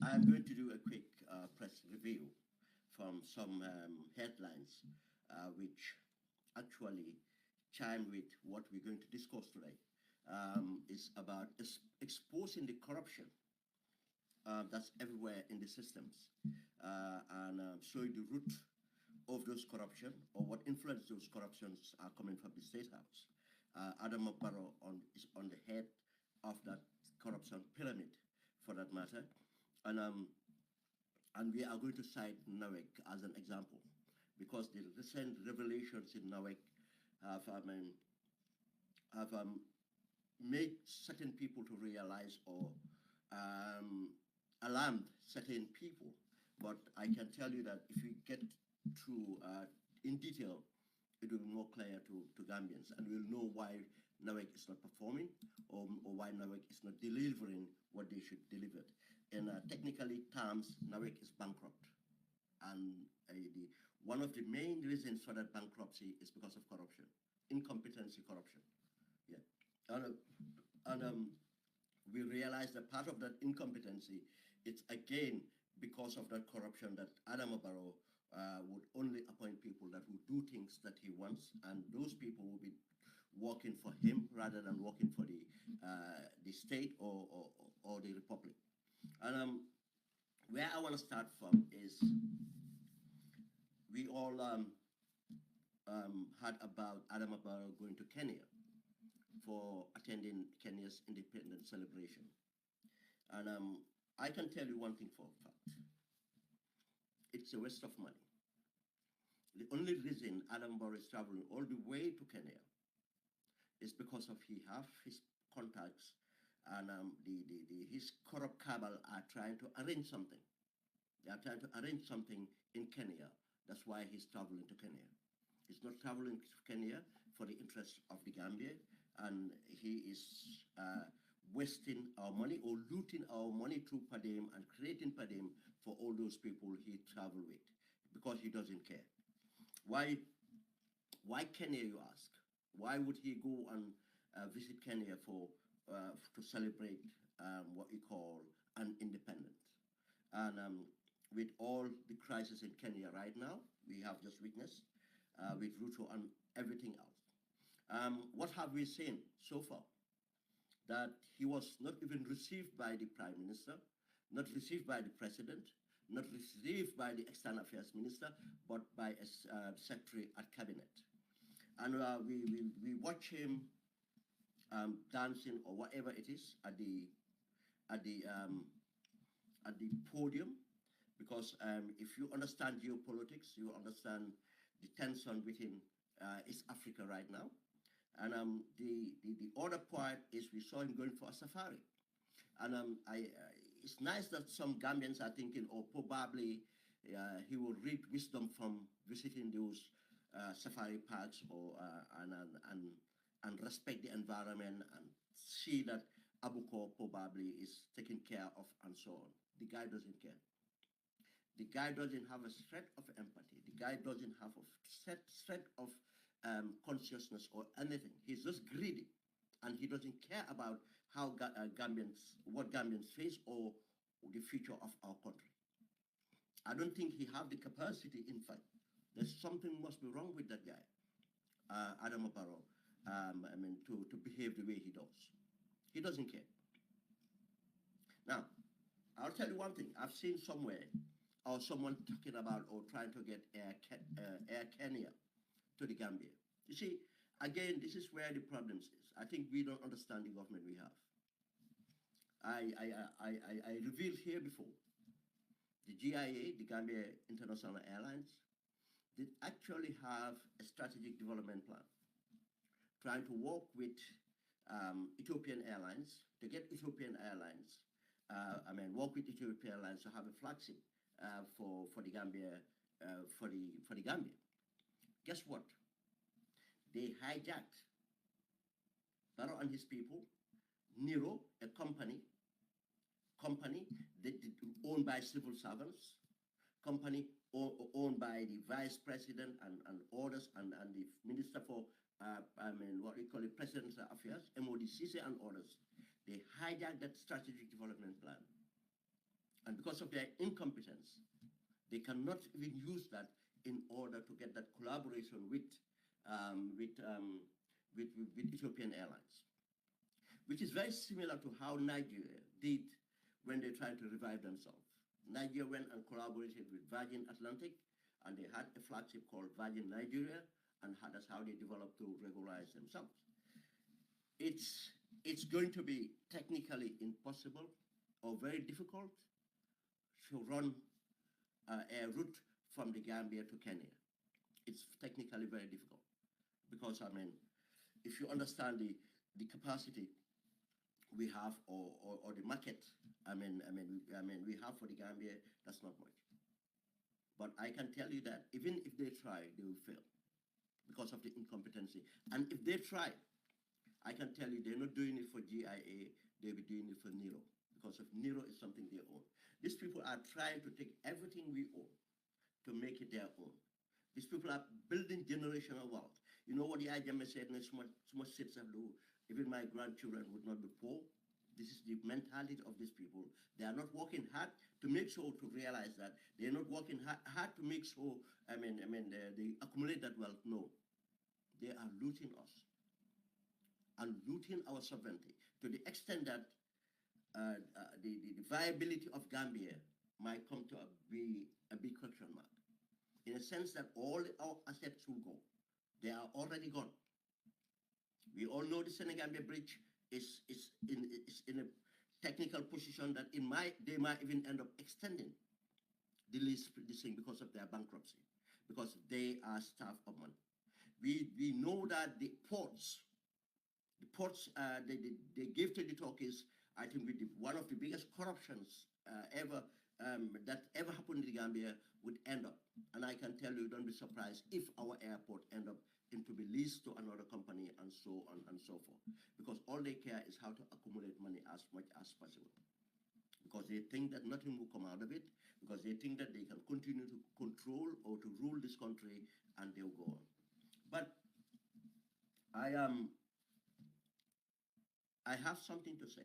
I'm going to do a quick press review from some headlines which actually chime with what we're going to discuss today. It's about exposing the corruption that's everywhere in the systems and showing the root of those corruption or what influence those corruptions are coming from the State House. Adam Barrow is on the head of that corruption pyramid, for that matter, and um, and we are going to cite NAWEC as an example because the recent revelations in NAWEC have have made certain people to realize or um, alarmed certain people. But I can tell you that if we get through in detail, it will be more clear to Gambians, and we'll know why NAWEC is not performing or why NAWEC is not delivering what they should deliver. In technically terms, NAWEC is bankrupt, and one of the main reasons for that bankruptcy is because of corruption, incompetency, corruption. Yeah, and, we realize that part of that incompetency it's again because of that corruption that Adam Barrow would only appoint people that would do things that he wants, and those people will be working for him rather than working for the state or the republic. And where I want to start from is we all heard about Adam Barrow going to Kenya for attending Kenya's independence celebration. And I can tell you one thing for a fact. It's a waste of money. The only reason Adam Barrow is traveling all the way to Kenya is because of he have his contacts and his corrupt cabal are trying to arrange something. They are trying to arrange something in Kenya. That's why he's traveling to Kenya. He's not traveling to Kenya for the interest of the Gambia, and he is wasting our money or looting our money through per diem and creating per diem for all those people he travel with because he doesn't care. Why Kenya, you ask? Why would he go and visit Kenya to celebrate what we call an independence? And with all the crisis in Kenya right now, we have just witnessed with Ruto and everything else. What have we seen so far? That he was not even received by the Prime Minister, not received by the President, not received by the External Affairs Minister, but by a secretary at Cabinet. And we watch him dancing or whatever it is at the podium, because if you understand geopolitics, you understand the tension within East Africa right now. And the other part is we saw him going for a safari. And it's nice that some Gambians are thinking, oh, probably he will reap wisdom from visiting those safari parks or and respect the environment and see that Abuko probably is taken care of and so on. The guy doesn't care. The guy doesn't have a shred of empathy. The guy doesn't have a shred of consciousness or anything. He's just greedy, and he doesn't care about how what Gambians face or the future of our country. I don't think he have the capacity. In fact, there's something must be wrong with that guy, Adam Barrow. To behave the way he does. He doesn't care. Now, I'll tell you one thing. I've seen somewhere or someone talking about or trying to get Air Kenya to the Gambia. You see, again, this is where the problems is. I think we don't understand the government we have. I revealed here before, the GIA, the Gambia International Airlines, did actually have a strategic development plan, trying to work with Ethiopian Airlines to get Ethiopian Airlines, work with Ethiopian Airlines to have a flagship for the Gambia, for the Gambia. Guess what? They hijacked Barrow and his people, Nero, a company that owned by civil servants, company owned by the vice president and others and the minister for what we call it, presidential affairs, MODCC and others. They hijacked that strategic development plan. And because of their incompetence, they cannot even use that in order to get that collaboration with Ethiopian Airlines, which is very similar to how Nigeria did when they tried to revive themselves. Nigeria went and collaborated with Virgin Atlantic, and they had a flagship called Virgin Nigeria, and that's how they developed to regularize themselves. It's going to be technically impossible or very difficult to run a route from the Gambia to Kenya. It's technically very difficult because, I mean, if you understand the capacity we have or the market, I mean, we have for the Gambia, that's not much. But I can tell you that even if they try, they will fail because of the incompetency. And if they try, I can tell you they're not doing it for GIA, they'll be doing it for Nero, because of Nero is something they own. These people are trying to take everything we own to make it their own. These people are building generational wealth. You know what the IJM said, so much sits and do, even my grandchildren would not be poor. This is the mentality of these people. They are not working hard to make sure to realize that. They're not working hard to make sure, they accumulate that wealth. No, they are looting us and looting our sovereignty to the extent that the viability of Gambia might come to be a big question mark, in a sense that all our assets will go. They are already gone. We all know the Senegambia Bridge is in a technical position that they might even end up extending the lease this thing because of their bankruptcy, because they are starved of money. We know that the ports they gave to the Turkish, I think with one of the biggest corruptions ever that ever happened in the Gambia would end up. And I can tell you, don't be surprised if our airport end up into be leased to another company and so on and so forth. Because all they care is how to accumulate money as much as possible. Because they think that nothing will come out of it, because they think that they can continue to control or to rule this country and they'll go on. But I have something to say.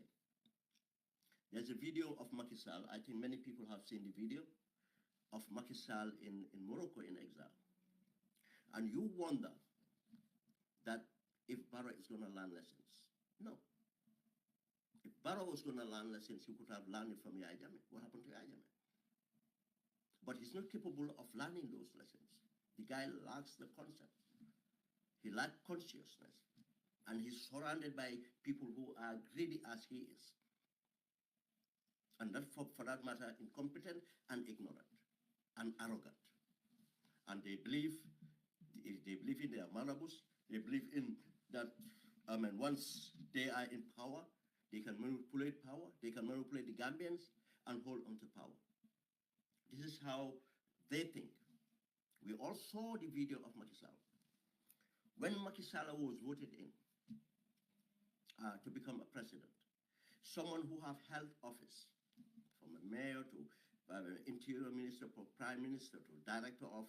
There's a video of Macky Sall. I think many people have seen the video of Macky Sall in Morocco in exile. And you wonder that if Barrow is going to learn lessons. No. If Barrow was going to learn lessons, he could have learned it from Yahya Jammeh. What happened to Yahya Jammeh? But he's not capable of learning those lessons. The guy lacks the concept. He lacks consciousness. And he's surrounded by people who are greedy as he is. And that, for that matter, incompetent and ignorant and arrogant. And they believe in their marabouts. They believe in that, once they are in power, they can manipulate power. They can manipulate the Gambians and hold on to power. This is how they think. We all saw the video of Macky Sall. When Macky Sall was voted in to become a president, someone who have held office, from a mayor to interior minister, to prime minister, to director of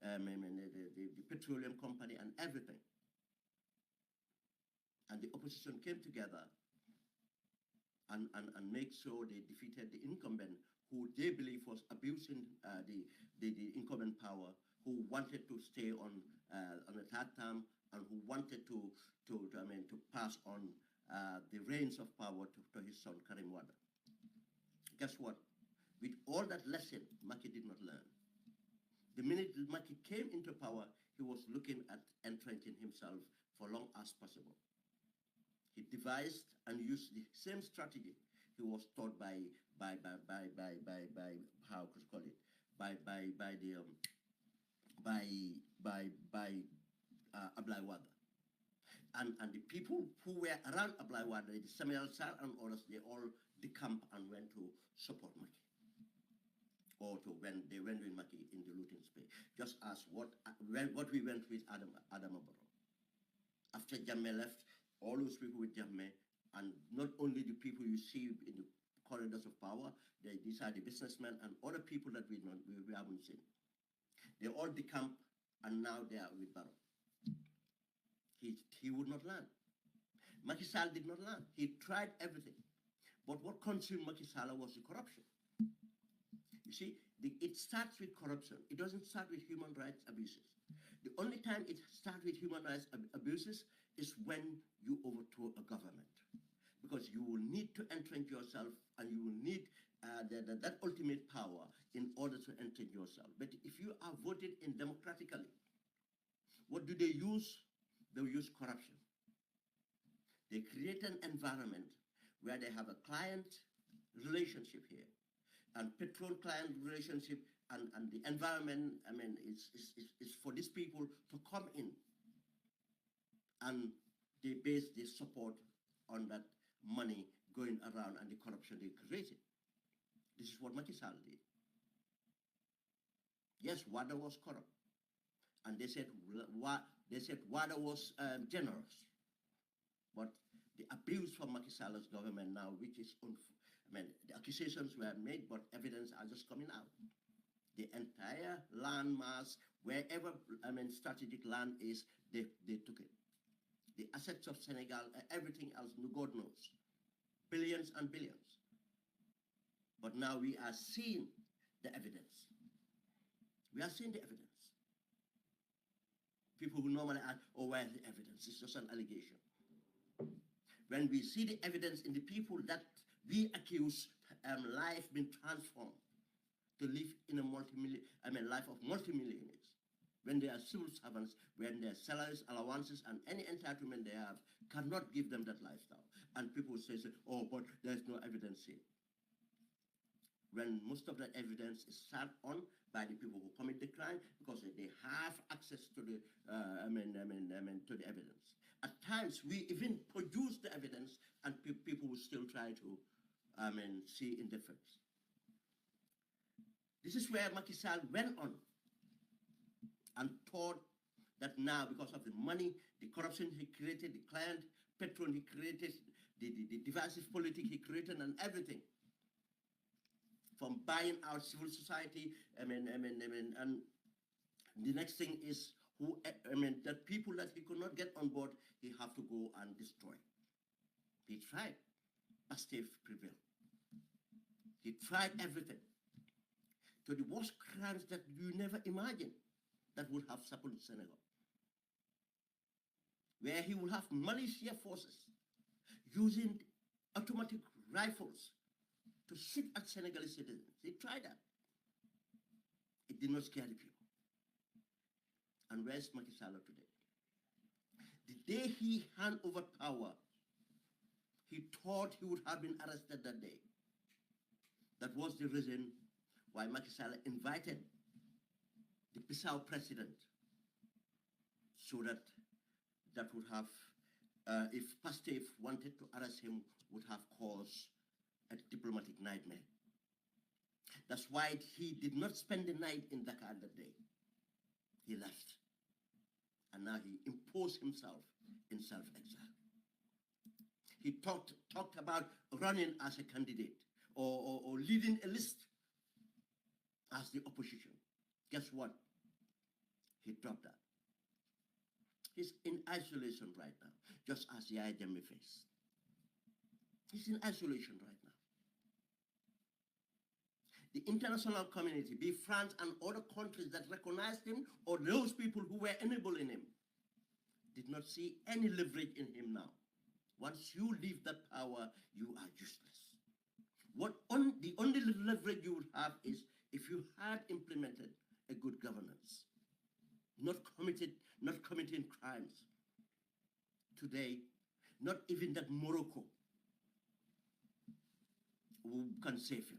the petroleum company and everything. And the opposition came together and make sure they defeated the incumbent who they believe was abusing the incumbent power, who wanted to stay on a third term and who wanted to pass on the reins of power to his son, Karim Wade. Guess what? With all that lesson, Macky did not learn. The minute Macky came into power, he was looking at entrenching himself for long as possible. He devised and used the same strategy he was taught by how could you call it? Ablai Wade. And the people who were around Ablai Wade, the Samuel Sar and others, they all decamped and went to support Macky. Or to when they went with Macky in the looting spree. Just as what we went with Adam Barrow. After Jammeh left, all those people with Jammeh, and not only the people you see in the corridors of power, these are the businessmen and other people that we haven't seen. They all decamped, and now they are with Barrow. He would not learn. Macky Sall did not learn. He tried everything. But what consumed Macky Sall was the corruption. starts with corruption. It doesn't start with human rights abuses. The only time it starts with human rights abuses is when you overthrow a government, because you will need to entrench yourself, and you will need that ultimate power in order to entrench yourself. But if you are voted in democratically, what do they use? They use corruption. They create an environment where they have a client relationship here, and patron-client relationship, and the environment, I mean, is for these people to come in, and they base their support on that money going around and the corruption they created. This is what Macky Sall did. Yes, Wada was corrupt, and they said Wada was generous, but the abuse from Macky Sall's government now, which is the accusations were made, but evidence are just coming out. The entire land mass, wherever strategic land is, they took it. The assets of Senegal, everything else, God knows, billions and billions. But now we are seeing the evidence. We are seeing the evidence. People who normally ask, oh, where's the evidence? It's just an allegation. When we see the evidence in the people that we accuse, life being transformed to live in a life of multimillionaires, when they are civil servants, when their salaries, allowances, and any entitlement they have cannot give them that lifestyle. And people say, oh, but there's no evidence here. When most of that evidence is sat on by the people who commit the crime, because they have access to the, to the evidence. At times, we even produce the evidence, and people will still try to, see indifference. This is where Macky Sall went on and thought that now, because of the money, the corruption he created, the client patron he created, the divisive politics he created, and everything, from buying out civil society, and the next thing is that people that he could not get on board, he have to go and destroy. He tried, but still prevailed. He tried everything, to the worst crimes that you never imagined that would have happened in Senegal, where he would have militia forces using automatic rifles to shoot at Senegalese citizens. He tried that. It did not scare the people. And where's Macky Sall today? The day he handed over power, he thought he would have been arrested that day. That was the reason why Macky Sall invited the Bissau president, so that would have, if Pastef wanted to arrest him, would have caused a diplomatic nightmare. That's why he did not spend the night in Dakar that day. He left. And now he imposed himself in self-exile. He talked about running as a candidate or leading a list as the opposition. Guess what? He dropped that. He's in isolation right now, just as Yahya Jammeh faced. He's in isolation right now. The international community, be France and other countries that recognized him, or those people who were enabling him, did not see any leverage in him now. Once you leave that power, you are useless. The only leverage you would have is if you had implemented a good governance, not committing crimes. Today, not even that Morocco can save him.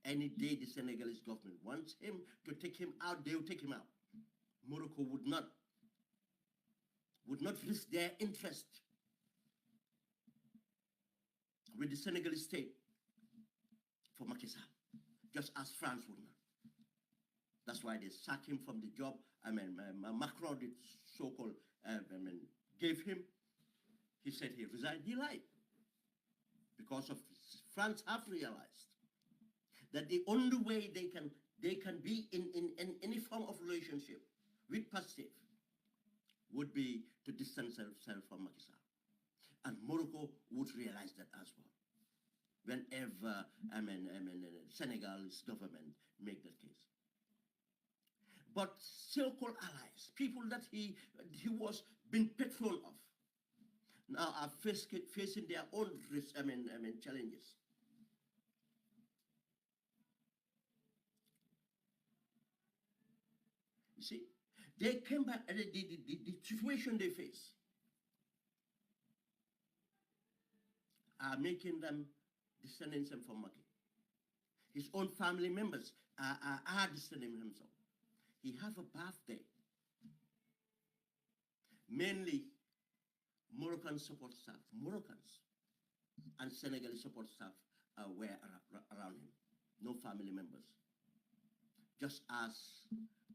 Any day the Senegalese government wants him to take him out, they will take him out. Morocco would not risk their interest with the Senegalese state for Macky Sall, just as France would not. That's why they sacked him from the job. Macron, the so-called, gave him. He said he resigned. He lied, because of France have realized that the only way they can be in any form of relationship with Pastef would be to distance themselves from Macky Sall. And Morocco would realize that as well. whenever Senegal's government make that case. But so-called allies, people that he was being patron of, now are facing their own challenges. You see, they came back and the situation they face are making them distancing him from Maki. His own family members are distancing himself. He have a birthday. Mainly Moroccan support staff, Moroccans and Senegalese support staff were around him. No family members. Just as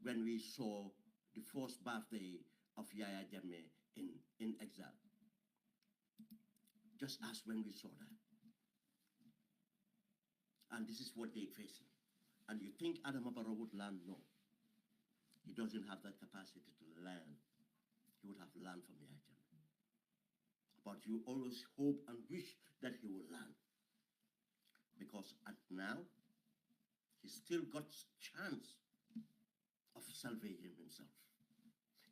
when we saw the first birthday of Yaya Jammeh in exile. Just as when we saw that. And this is what they're facing. And you think Adama Barrow would learn? No. He doesn't have that capacity to learn. He would have learned from Yaya Jammeh. But you always hope and wish that he will learn. Because now, he still got chance of salvaging himself.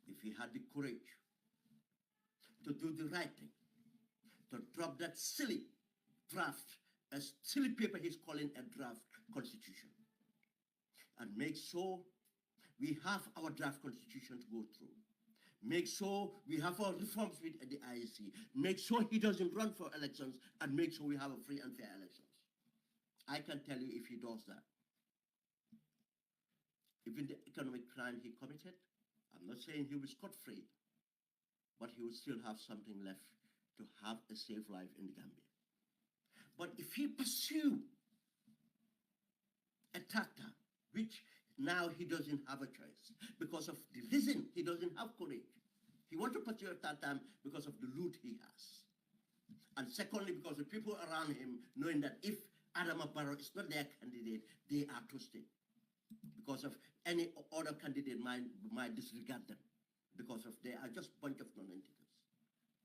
If he had the courage to do the right thing, to drop that silly draft, a silly paper he's calling a draft constitution, and make sure we have our draft constitution to go through. Make sure we have our reforms with the IEC. Make sure he doesn't run for elections, and make sure we have a free and fair elections. I can tell you if he does that, even the economic crime he committed, I'm not saying he will be scot-free, but he will still have something left to have a safe life in the Gambia. But if he pursue a tactic, which now he doesn't have a choice, because of the reason he doesn't have courage. He wants to pursue a tactic because of the loot he has. And secondly, because the people around him, knowing that if Adama Barrow is not their candidate, they are toasted. Because of any other candidate might disregard them. Because of they are just a bunch of non-entities.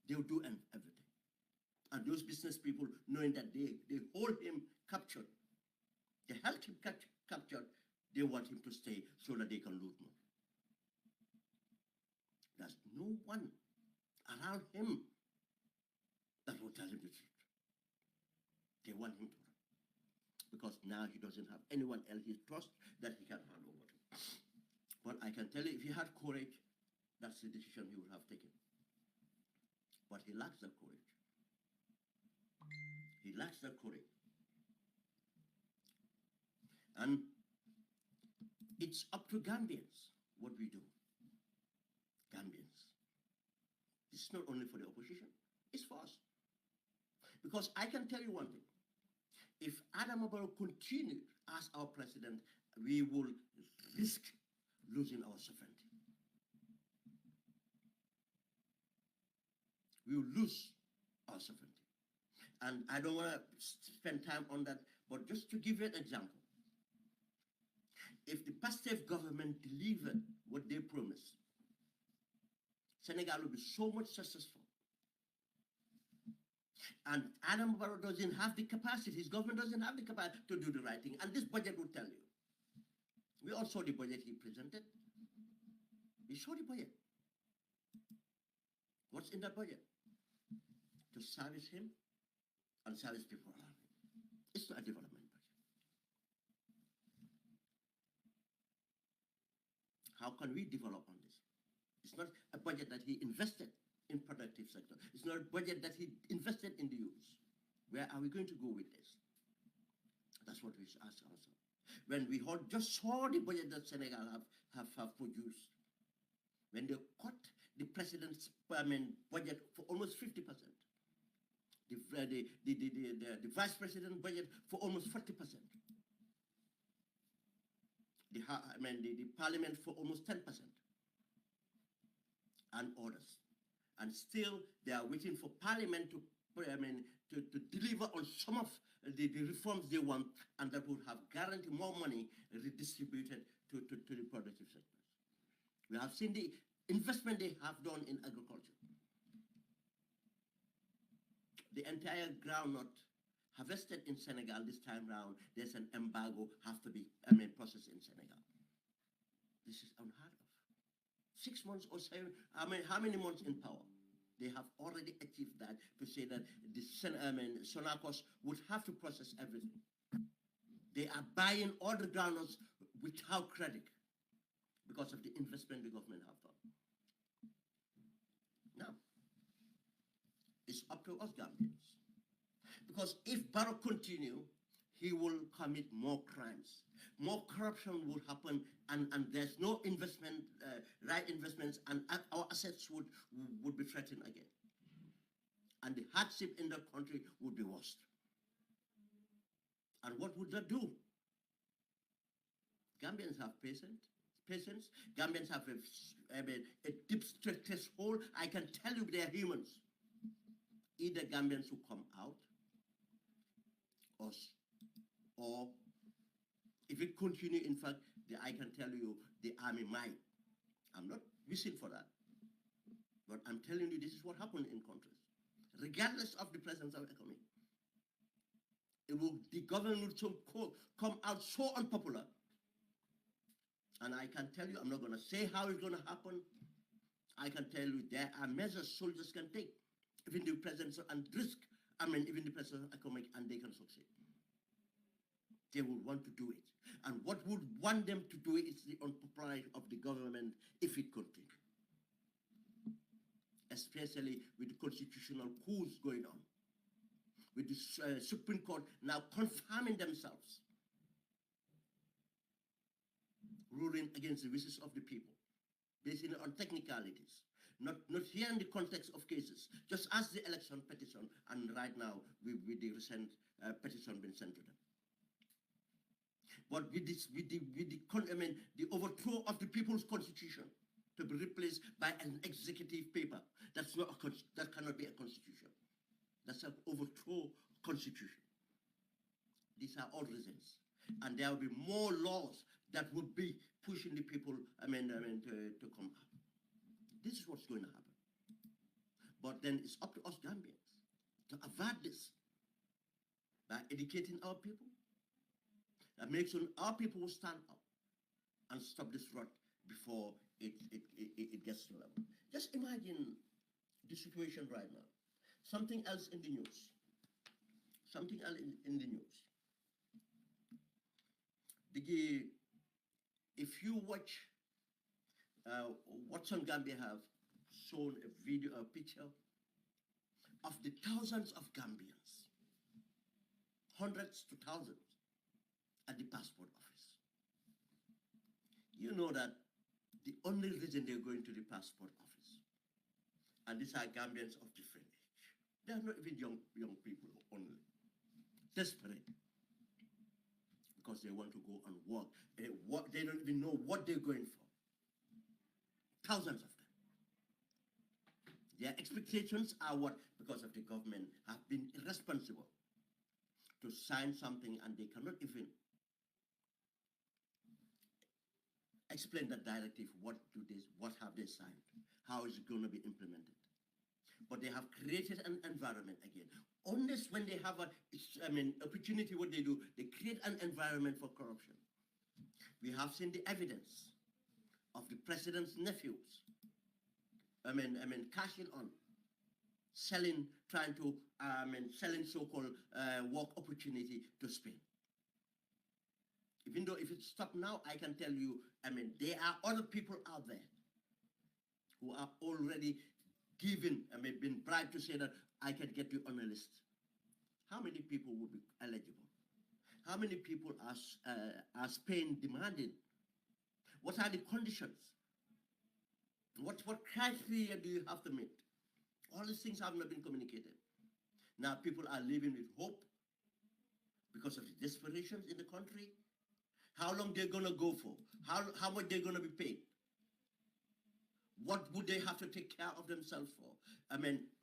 They will do everything. And those business people, knowing that they hold him captured, they held him captured, they want him to stay so that they can loot more. There's no one around him that will tell him the truth. They want him to run. Because now he doesn't have anyone else he trusts that he can hand over to. But I can tell you, if he had courage, that's the decision he would have taken. But he lacks that courage. He lacks that courage. And it's up to Gambians what we do. Gambians. It's not only for the opposition, it's for us. Because I can tell you one thing. If Adama Barrow continued as our president, we will risk losing our sovereignty. We will lose our sovereignty. And I don't want to spend time on that, but just to give you an example, if the Pastef government delivered what they promised, Senegal will be so much successful. And Adama Barrow doesn't have the capacity, his government doesn't have the capacity to do the right thing. And this budget will tell you. We all saw the budget he presented. We saw the budget. What's in that budget? To service him and service people around him. It's not a development budget. How can we develop on this? It's not a budget that he invested in productive sector. It's not a budget that he invested in the youth. Where are we going to go with this? That's what we should ask ourselves. When we just saw the budget that Senegal have produced, when they cut the president's budget for almost 50%, the vice president budget for almost 40%, the parliament for almost 10%, and others. And still, they are waiting for parliament to deliver on some of the reforms they want, and that would have guaranteed more money redistributed to the productive sectors. We have seen the investment they have done in agriculture. The entire groundnut harvested in Senegal this time round, there's an embargo have to be, processed in Senegal. This is unheard of. 6 months or 7, how many months in power? They have already achieved that to say that the Sonacos would have to process everything. They are buying all the groundnuts without credit because of the investment the government have done. Now, it's up to us Gambians. Because if Barrow continue, he will commit more crimes. More corruption will happen, and there's no investment, right investments, and our assets would be threatened again. And the hardship in the country would be worse. And what would that do? Gambians have patience. Gambians have a deep threshold. I can tell you they are humans. Either Gambians who come out, or if it continue, in fact, I can tell you the army might. I'm not wishing for that. But I'm telling you this is what happened in countries. Regardless of the presence of economy. The government will come out so unpopular. And I can tell you, I'm not going to say how it's going to happen. I can tell you there are measures soldiers can take. Even the presence and risk, even the presence of economic, and they can succeed. They would want to do it. And what would want them to do it is the unpopularity of the government if it continues. Especially with the constitutional coups going on. With the Supreme Court now confirming themselves. Ruling against the wishes of the people. Based on technicalities. Not here in the context of cases. Just as the election petition, and right now with the recent petition being sent to them. But with the overthrow of the people's constitution to be replaced by an executive paper, that cannot be a constitution. That's an overthrow constitution. These are all reasons, and there will be more laws that would be pushing the people, to come up. This is what's going to happen. But then it's up to us Gambians to avert this by educating our people. That makes sure our people will stand up and stop this rot before it gets to level. Just imagine the situation right now. Something else in the news. Something else in the news. If you watch What's on Gambia have shown a picture of the thousands of Gambians, hundreds to thousands, at the passport office. You know that the only reason they're going to the passport office, and these are Gambians of different age. They are not even young people only. Desperate. Because they want to go and work. They don't even know what they're going for. Thousands of them. Their expectations are what? Because of the government have been irresponsible to sign something and they cannot even explain that directive. What have they signed? How is it going to be implemented? But they have created an environment again. Unless when they have opportunity, what they do, they create an environment for corruption. We have seen the evidence of the president's nephews. Cashing on, selling so-called work opportunity to Spain. Even though if it stopped now, I can tell you, there are other people out there who are already given, been bribed to say that I can get you on a list. How many people would be eligible? How many people are Spain demanding? What are the conditions? What criteria do you have to meet? All these things have not been communicated. Now people are living with hope because of the desperations in the country. How long they're going to go for? How much they're going to be paid? What would they have to take care of themselves for?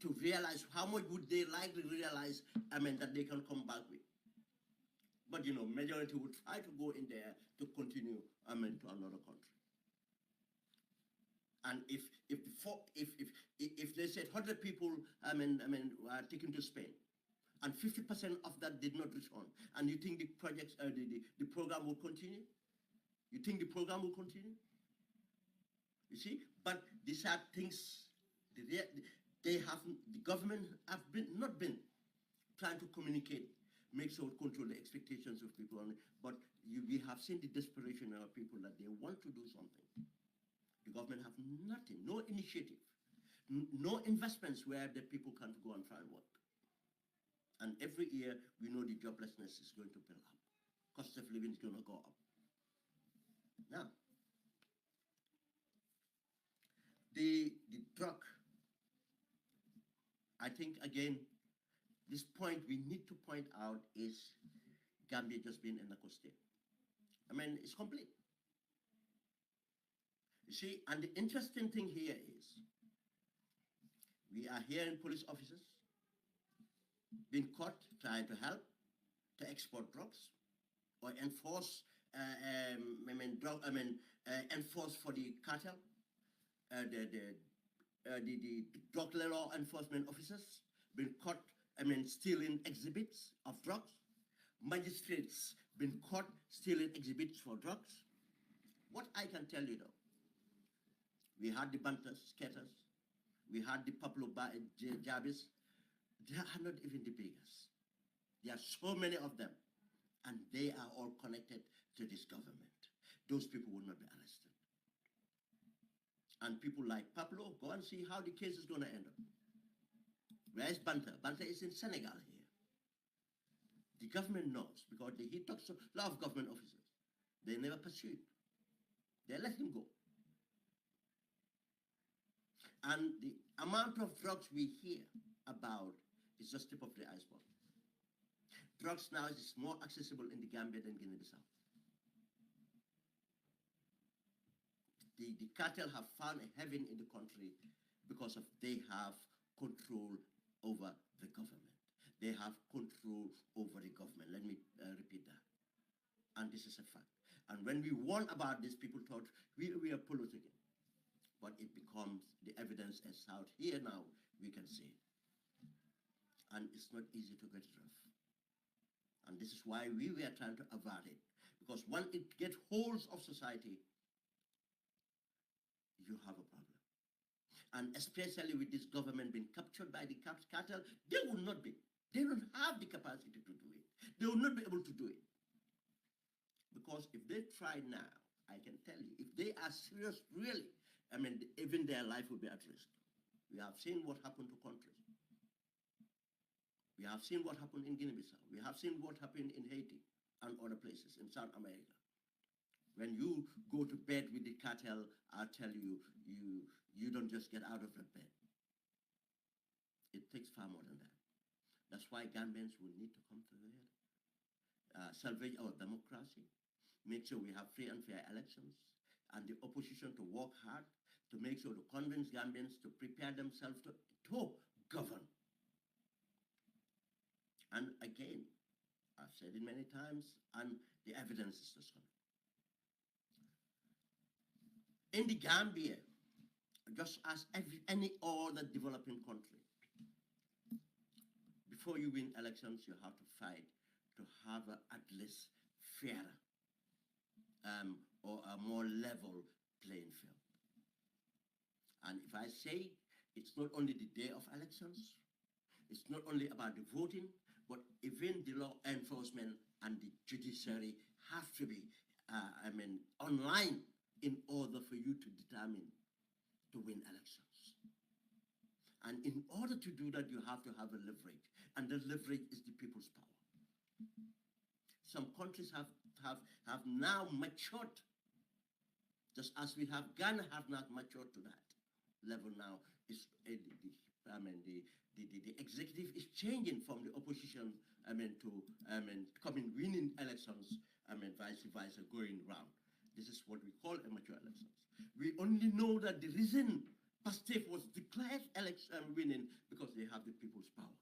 To realize how much would they likely realize, that they can come back with. But, majority would try to go in there to continue, to another country. And if they said 100 people, are taken to Spain, and 50% of that did not return. And you think the projects, the program will continue? You think the program will continue? You see, but these are things the government have not been trying to communicate, make sure control the expectations of people. But we have seen the desperation of people that they want to do something. The government have nothing, no initiative, no investments where the people can go and find work. And every year, we know the joblessness is going to build up. Cost of living is going to go up. Now, the drug, I think, again, this point we need to point out is Gambia just being a narco state. I mean, it's complete. You see, and the interesting thing here is we are hearing police officers being caught trying to help to export drugs or enforce enforce for the cartel, the drug law enforcement officers been caught, stealing exhibits of drugs. Magistrates been caught stealing exhibits for drugs. What I can tell you though, we had the Bantas, Skaters, we had the Pablo Jabis. They are not even the biggest. There are so many of them, and they are all connected to this government. Those people will not be arrested. And people like Pablo, go and see how the case is going to end up. Where is Banta? Banta is in Senegal here. The government knows because he talks to a lot of government officers. They never pursued. They let him go. And the amount of drugs we hear about is just tip of the iceberg. Drugs now is more accessible in the Gambia than Guinea-Bissau. The cartel have found a heaven in the country because of they have control over the government. They have control over the government. Let me repeat that. And this is a fact. And when we warn about this, people thought we are polluting it. But it becomes, the evidence is out here now, we can see it. And it's not easy to get rid of. And this is why we were trying to avert it. Because when it gets hold of society, you have a problem. And especially with this government being captured by the cartel, they will not be. They don't have the capacity to do it. They will not be able to do it. Because if they try now, I can tell you, if they are serious, really, even their life will be at risk. We have seen what happened to countries. We have seen what happened in Guinea-Bissau. We have seen what happened in Haiti and other places in South America. When you go to bed with the cartel, I'll tell you, you don't just get out of the bed. It takes far more than that. That's why Gambians will need to come together, salvage our democracy, make sure we have free and fair elections, and the opposition to work hard to make sure to convince Gambians to prepare themselves to govern. And again, I've said it many times, and the evidence is just coming. In the Gambia, just as any other developing country, before you win elections, you have to fight to have at least fair or a more level playing field. And if I say it's not only the day of elections, it's not only about the voting, but even the law enforcement and the judiciary have to be, online in order for you to determine to win elections. And in order to do that, you have to have a leverage, and the leverage is the people's power. Some countries have now matured, just as we have. Ghana have not matured to that level now. It's, the executive is changing from the opposition, to coming winning elections, vice versa, going round. This is what we call a mature elections. We only know that the reason Pastef was declared winning because they have the people's power.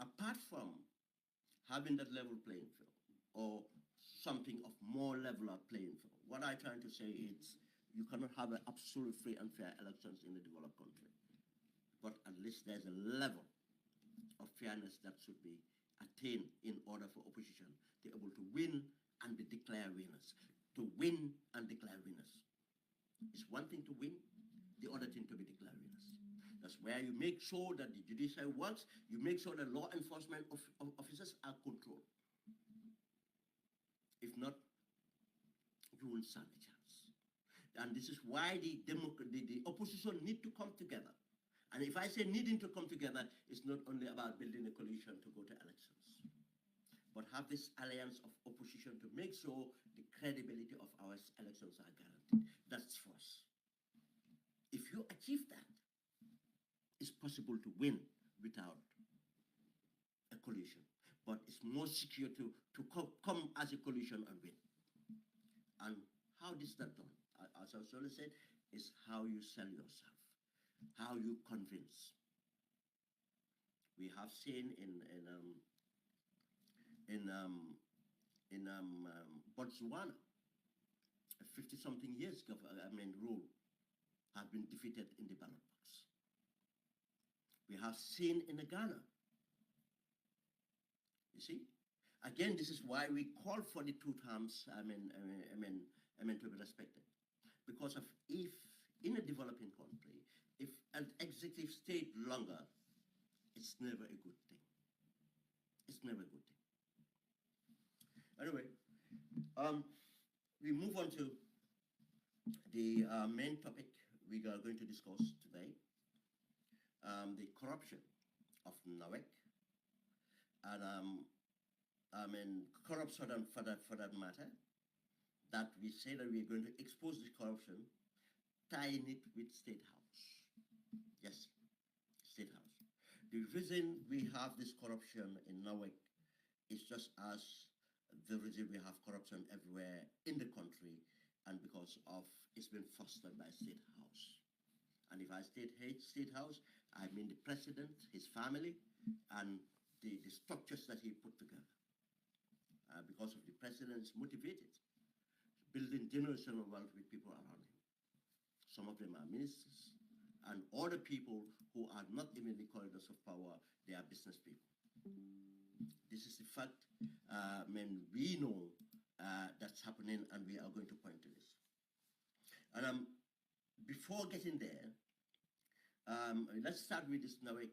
Apart from having that level playing field or something of more level of playing field, what I'm trying to say is you cannot have an absolute free and fair elections in a developed country. but at least there's a level of fairness that should be attained in order for opposition to be able to win and be declared winners. To win and declare winners. It's one thing to win, the other thing to be declared winners. That's where you make sure that the judiciary works, you make sure that law enforcement officers are controlled. If not, you won't stand a chance. And this is why the opposition need to come together. And if I say needing to come together, it's not only about building a coalition to go to elections, but have this alliance of opposition to make sure the credibility of our elections are guaranteed. That's first. If you achieve that, it's possible to win without a coalition. But it's more secure to come as a coalition and win. And how is that done? As I always said, is how you sell yourself, how you convince. We have seen in Botswana, a 50-something years rule have been defeated in the ballot box. We have seen in Ghana. You see, again, this is why we call for the two terms. To be respected, because of if in a developing country, if an executive stayed longer, it's never a good thing. It's never a good thing. Anyway, we move on to the main topic we are going to discuss today, the corruption of NAWEC, and corruption for that matter, that we say that we're going to expose the corruption, tying it with Statehouse. Yes, Statehouse. The reason we have this corruption in NAWEC is just as the reason we have corruption everywhere in the country, and because of it's been fostered by Statehouse. And if I hate Statehouse, I mean the president, his family, and the structures that he put together. Because of the president's motivated, building generational wealth with people around him. Some of them are ministers, and other people who are not even the corridors of power, they are business people. This is the fact, we know that's happening, and we are going to point to this. And before getting there, let's start with this NAWEC.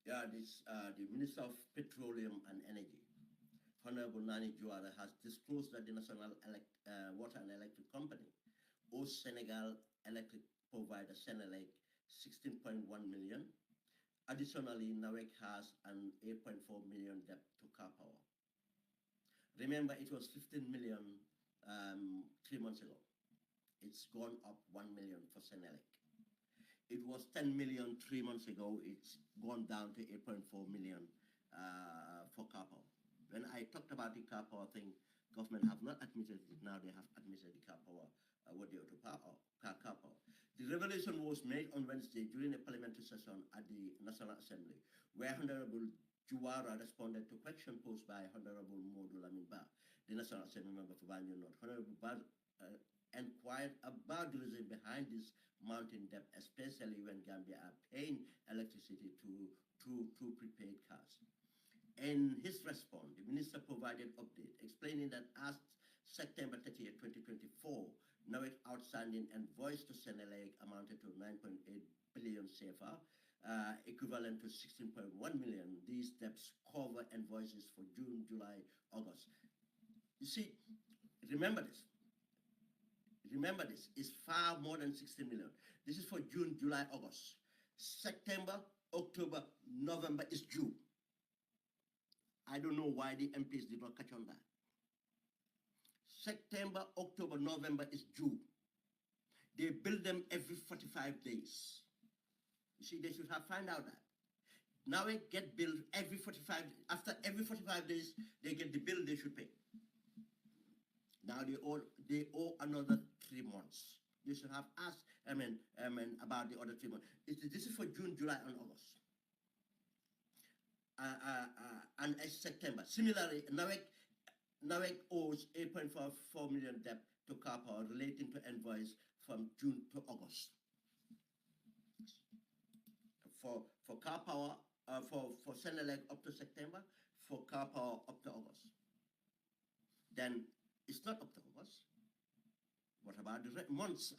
The Minister of Petroleum and Energy, Honorable Nani Juara, has disclosed that the National Water and Electric Company owes Senegal electric provider Senelec 16.1 million. Additionally, NAWEC has an 8.4 million debt to Car Power. Remember, it was 15 million 3 months ago. It's gone up 1 million for Senelec. It was 10 million 3 months ago. It's gone down to 8.4 million for Car Power. When I talked about the Car Power thing, government have not admitted it. Now they have admitted the Car Power, what they owe to Car Power. The revelation was made on Wednesday during a parliamentary session at the National Assembly, where Honorable Juara responded to question posed by Honorable Modu Lamin Ba, the National Assembly member for Banjul North. Honorable Ba inquired about the reason behind this mounting debt, especially when Gambia are paying electricity to prepaid cards. In his response, the minister provided update explaining that as September 30th, 2024, NAWEC outstanding invoice to Senelec amounted to 9.8 billion CFA, equivalent to 16.1 million. These debts cover invoices for June, July, August. You see, remember this. Remember this, it's far more than 16 million. This is for June, July, August. September, October, November is due. I don't know why the MPs did not catch on that. September, October, November is due. They bill them every 45 days. You see, they should have found out that. Now they get billed every 45, after every 45 days, they get the bill they should pay. Now they owe another 3 months. They should have asked, about the other 3 months. This is for June, July, and August. And September. Similarly, NAWEC owes 8.4 million debt to Car Power relating to invoice from June to August. for car power, for Senelec up to September, for car power up to August. Then it's not up to August. What about the months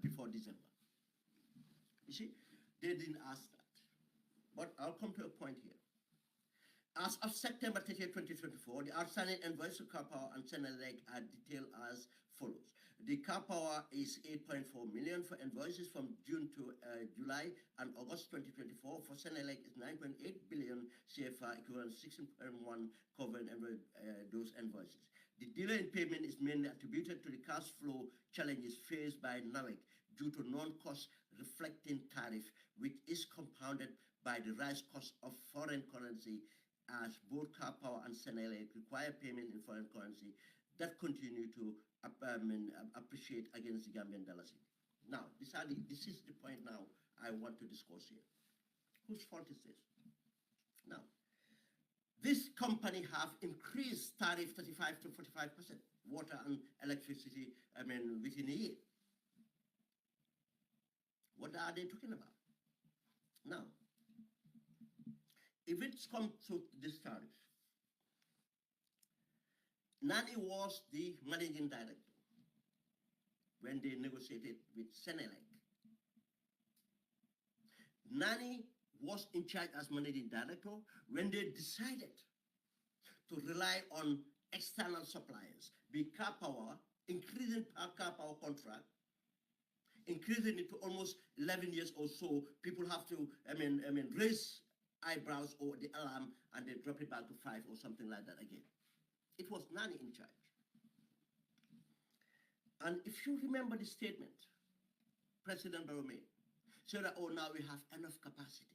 before December? You see, they didn't ask that. But I'll come to a point here. As of September 30, 2024, the outstanding invoice to car power and Senelec are detailed as follows. The car power is 8.4 million for invoices from June to July and August 2024. For Senelec is 9.8 billion CFR, equivalent 16.1 covering those invoices. The delay in payment is mainly attributed to the cash flow challenges faced by NAWEC due to non-cost reflecting tariff, which is compounded by the rise cost of foreign currency, as both car power and Senelec require payment in foreign currency that continue to appreciate against the Gambian dollar. Now, this is the point now I want to discuss here. Whose fault is this? Now, this company have increased tariff 35 to 45%, water and electricity, within a year. What are they talking about? Now, if it's come to this tariff, Nani was the managing director when they negotiated with Senelec. Nani was in charge as managing director when they decided to rely on external suppliers, be car power, increasing car power contract, increasing it to almost 11 years or so. People have to, raise eyebrows or the alarm and they drop it back to 5 or something like that again. It was Nani in charge. And if you remember the statement President Barrow made, so that, oh, now we have enough capacity,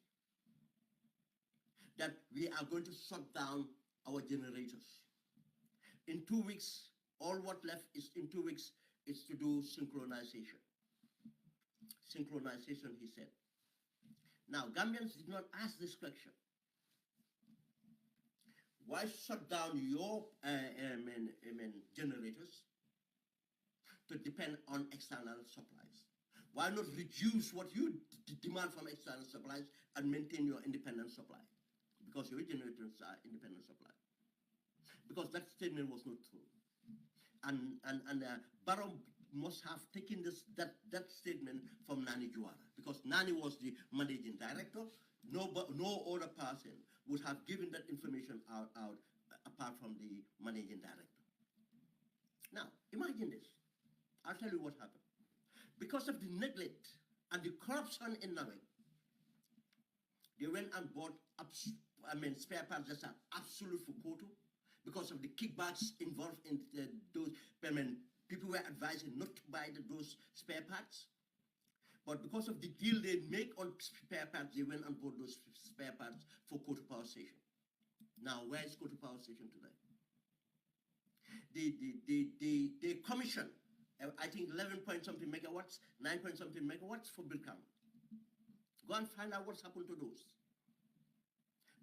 that we are going to shut down our generators. In 2 weeks, all what left is in 2 weeks is to do synchronization. Synchronization, he said. Now, Gambians did not ask this question. Why shut down your generators to depend on external supplies? Why not reduce what you demand from external supplies and maintain your independent supply? Because your generators are independent supply. Because that statement was not true. And Barrow must have taken that statement from Nani Juara, because Nani was the managing director. No other person would have given that information out apart from the managing director. Now, imagine this. I'll tell you what happened. Because of the neglect and the corruption in NAWEC, they went and bought spare parts that are absolute for quota. Because of the kickbacks involved in those payments, people were advising not to buy those spare parts. But because of the deal they make on spare parts, they went and bought those spare parts for Kotu Power Station. Now, where is Kotu Power Station today? They commissioned, I think, 11 point something megawatts, 9 point something megawatts for Bilkam. Go and find out what's happened to those.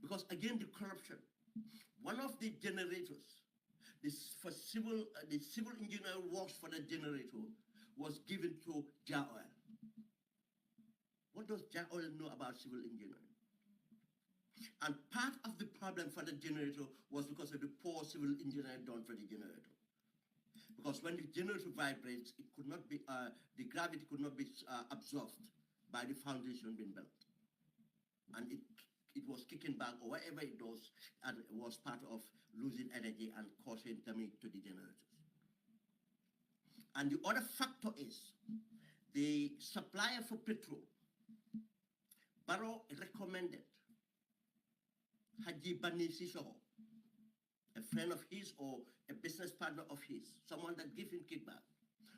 Because again, the corruption. One of the generators, the civil engineer works for the generator, was given to Ja Oil. What does Ja Oil know about civil engineering? And part of the problem for the generator was because of the poor civil engineering done for the generator. Because when the generator vibrates, it could not be, the gravity could not be absorbed by the foundation being built. And it was kicking back or whatever it does, and it was part of losing energy and causing damage to the generators. And the other factor is the supplier for petrol. Barrow recommended Haji Bani Sissoho, a friend of his or a business partner of his, someone that gives him kickback,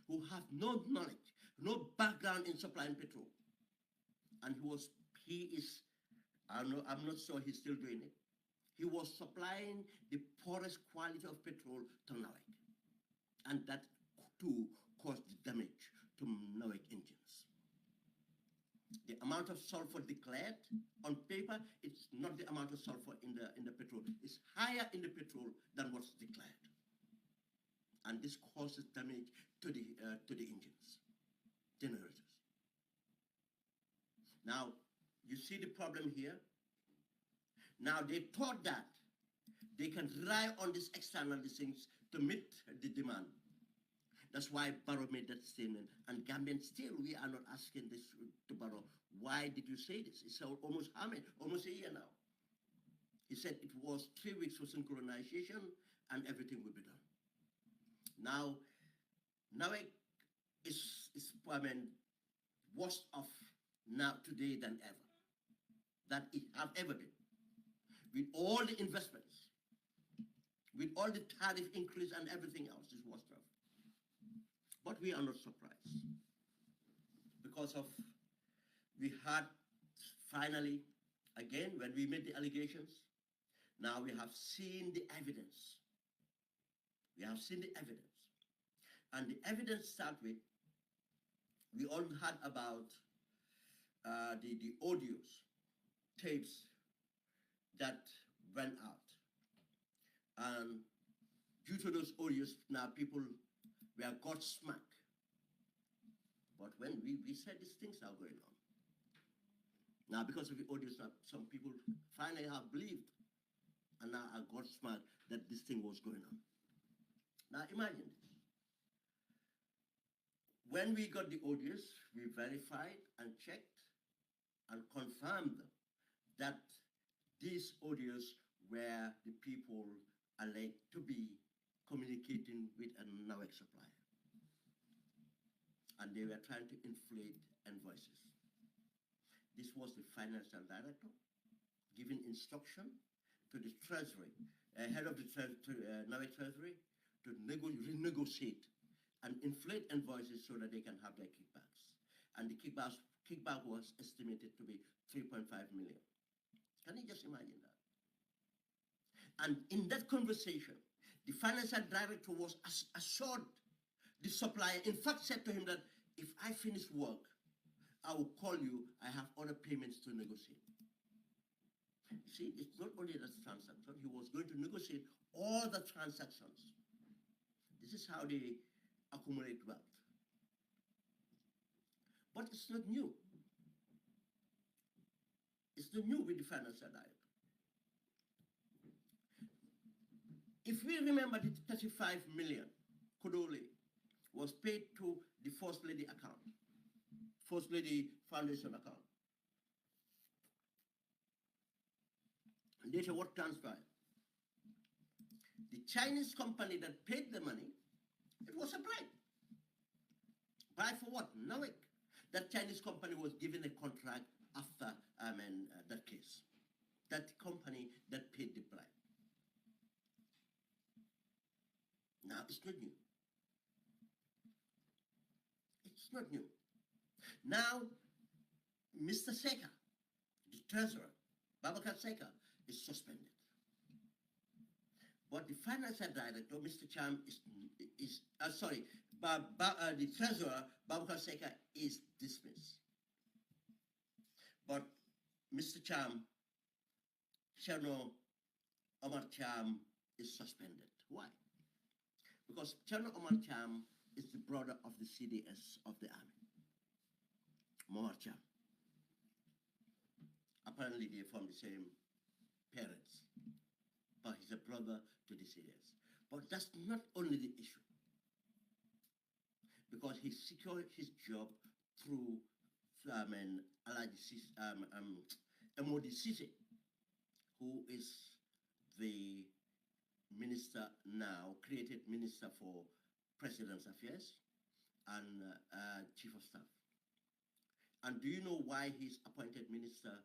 who have no knowledge, no background in supplying petrol. And he is, I'm not sure he's still doing it. He was supplying the poorest quality of petrol to NAWEC. And that too caused the damage to NAWEC engines. The amount of sulfur declared on paper, it's not the amount of sulfur in the petrol. It's higher in the petrol than what's declared. And this causes damage to the engines, generators. Now, You see the problem here? Now they thought that they can rely on these external things to meet the demand. That's why Barrow made that statement. And Gambian still, we are not asking this to Barrow, why did you say this? It's almost a year now. He said it was 3 weeks for synchronization and everything will be done. Now, NAWEC is worse off now today than ever, than it have ever been. With all the investments, with all the tariff increase and everything else, is worse off. But we are not surprised because of we had finally, again, when we made the allegations, now we have seen the evidence. We have seen the evidence. And the evidence start with, we all heard about the audios, tapes that went out. And due to those audios, now people were got smacked. But when we said these things are going on, now because of the audios, some people finally have believed, and now I got smart that this thing was going on. Now imagine this. When we got the audios, we verified and checked and confirmed that these audios were the people alleged to be communicating with a NAWEC supplier. And they were trying to inflate invoices. This was the financial director giving instruction to the treasury, head of the NAWEC treasury, to renegotiate and inflate invoices so that they can have their kickbacks. And the kickback was estimated to be 3.5 million. Can you just imagine that? And in that conversation, the financial director was assured the supplier, in fact, said to him that if I finish work, I will call you, I have other payments to negotiate. You see, it's not only that transaction, he was going to negotiate all the transactions. This is how they accumulate wealth. But it's not new. It's not new with the financial director. If we remember, the 35 million Kodole was paid to the First Lady account, First Lady Foundation account. Later, what transpired? The Chinese company that paid the money, it was a bribe. Bribe for what? NAWEC. That Chinese company was given a contract after that case. That company that paid the bribe. Now, it's not new. It's not new. Now, Mr. Seka, the treasurer, Babakar Seka, is suspended. But the financial director, Mr. Cham, the treasurer, Babakar Seka, is dismissed. But Mr. Cham, Cherno Omar Cham, is suspended. Why? Because Cherno Omar Cham is the brother of the CDS of the army, Omar Cham. Apparently, they're from the same parents, but he's a brother to the CDS. But that's not only the issue, because he secured his job through Modi Sise, who is the minister now, created Minister for President's Affairs and Chief of Staff. And do you know why he's appointed Minister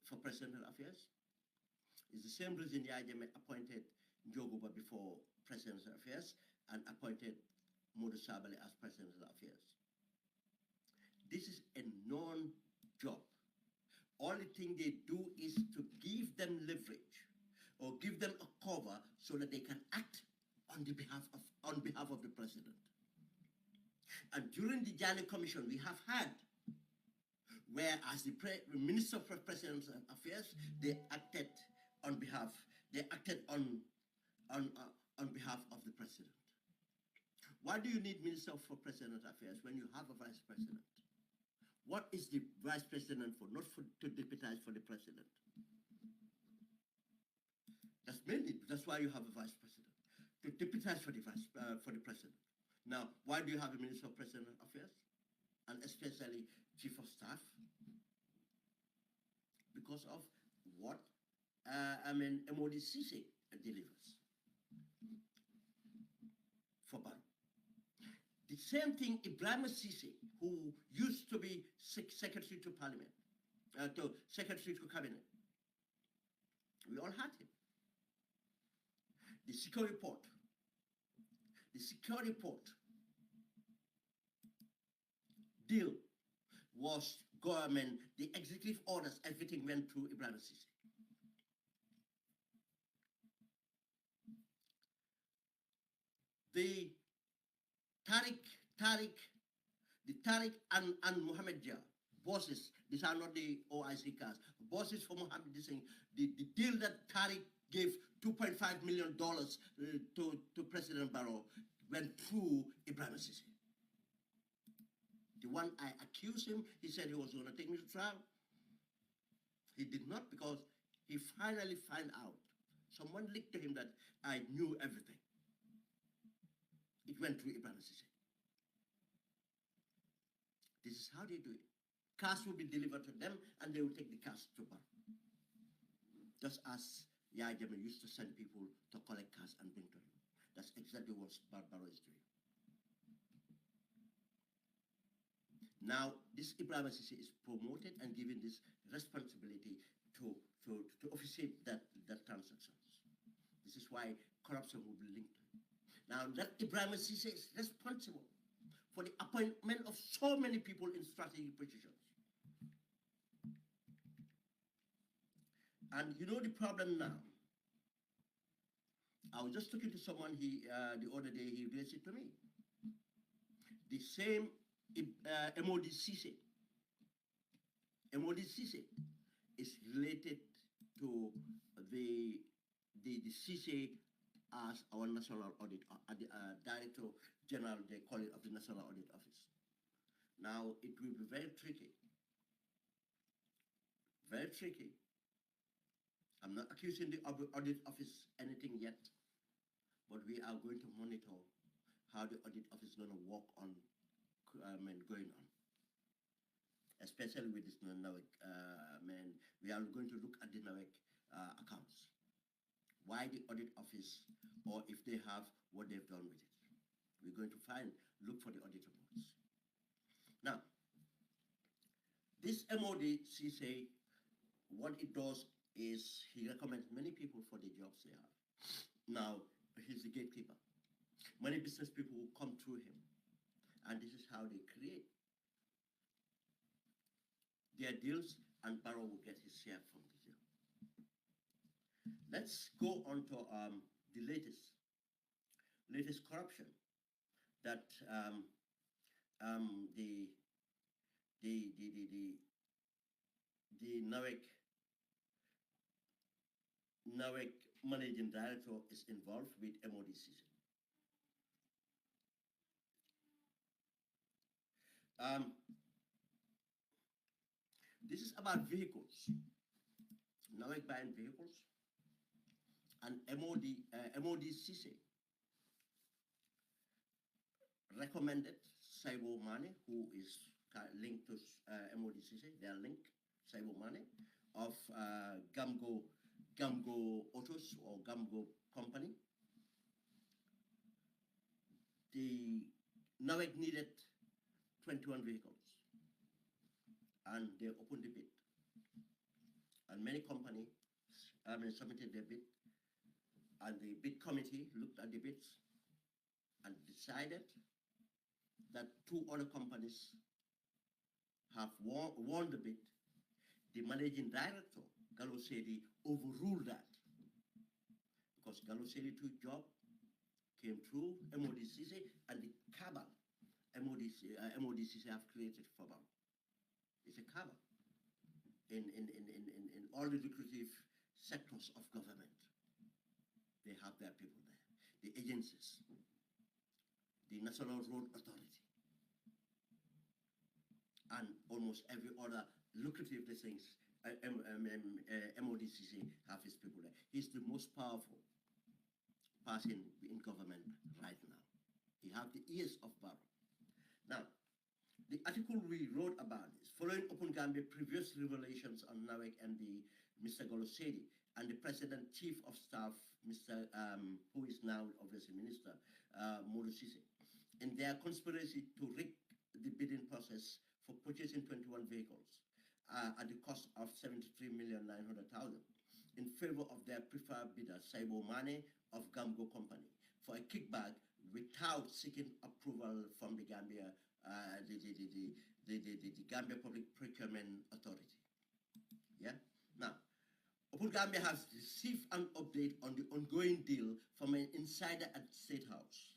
for Presidential Affairs? It's the same reason Yajame appointed Njoguba before Presidential Affairs and appointed Modu Sabali as Presidential Affairs. This is a known job. Only thing they do is to give them leverage or give them a cover so that they can act on behalf of the president. And during the Jani Commission, we have had where as the Minister for Presidential Affairs, they acted on behalf of the president. Why do you need Minister for Presidential Affairs when you have a vice president? What is the vice president for? Not for, to deputize for the president. That's why you have a vice president, to deputize for the president. Now, why do you have a minister of president affairs, and especially chief of staff? Because of what MODCC delivers for Barrow. The same thing Ibrahim Sisi, who used to be secretary to parliament, secretary to cabinet. We all had him. The security report. The security report deal was government, the executive orders, everything went through Ibrahim Sisi. The Tariq and Mohammed Jah, bosses, these are not the OIC cars, bosses for Mohammed, the deal that Tariq gave $2.5 million to President Barrow went through Ibrahim Sisi. The one I accused him, he said he was going to take me to trial. He did not, because he finally found out. Someone leaked to him that I knew everything. It went through Ibrahim Sisi. This is how they do it. Cash will be delivered to them, and they will take the cash to Barrow. Just as Yahya Jammeh used to send people to collect cash and bring to him. That's exactly what Barrow is doing. Now, this Ibrahim Sisi is promoted and given this responsibility to officiate that transactions. This is why corruption will be linked to it. Now, that Ibrahim Sisi is responsible for the appointment of so many people in strategic positions. And you know the problem now. I was just talking to someone the other day, he raised it to me. The same MODCC is related to the CC as our national audit, Director General, they call it, of the National Audit Office. Now, it will be very tricky. Very tricky. I'm not accusing the Audit Office anything yet, but we are going to monitor how the Audit Office is going to work on going on, especially with this NAWEC. We are going to look at the NAWEC accounts. Why the Audit Office, or if they have what they've done with it. We're going to look for the audit reports. Now, this MODCC, what it does is he recommends many people for the jobs they have. Now, he's the gatekeeper. Many business people will come through him, and this is how they create their deals, and Barrow will get his share from the deal. Let's go on to the latest corruption that the NAWEC managing director is involved with MODCC. This is about vehicles. NAWEC buying vehicles, and MODCC recommended Saibo Mane, who is linked to MODCC, they are linked, Saibo Mane, of Gamgo Autos or Gamgo Company. The NAWEC needed 21 vehicles, and they opened the bid. And many companies submitted their bid, and the bid committee looked at the bids and decided that two other companies have won the bid. The managing director, Gallo Sedi, overruled that, because Gallo Sedi took job, came through MODCC, and the cabal MODCC have created for them. It's a cabal in all the lucrative sectors of government. They have their people there. The agencies, the National Road Authority, and almost every other lucrative things MODCC have his people there. He's the most powerful person in government right now. He has the ears of Barrow. Now, the article we wrote about this, following Open Gambia previous revelations on NAWEC and the Mr. Golosedi and the President Chief of Staff, Mr. Who is now obviously Minister, Modou Cissé, in their conspiracy to rig the bidding process for purchasing 21 vehicles at the cost of $73,900,000 in favor of their preferred bidder, Saibo Mane of Gamgo Company, for a kickback without seeking approval from the Gambia, the Gambia Public Procurement Authority. Yeah. Now, Open Gambia has received an update on the ongoing deal from an insider at Statehouse.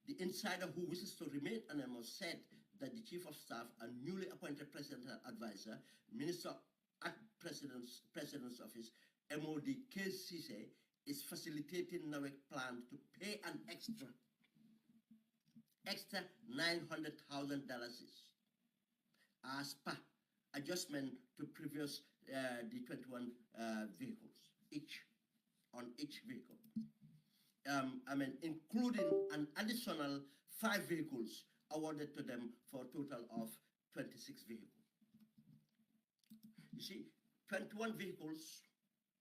The insider, who wishes to remain anonymous, said that the Chief of Staff and newly appointed Presidential Advisor, Minister at President's Office, MOD KCC, is facilitating NAWEC plan to pay an extra $900,000 as per adjustment to previous the 21 vehicles on each vehicle. Including an additional 5 vehicles awarded to them for a total of 26 vehicles. You see, 21 vehicles,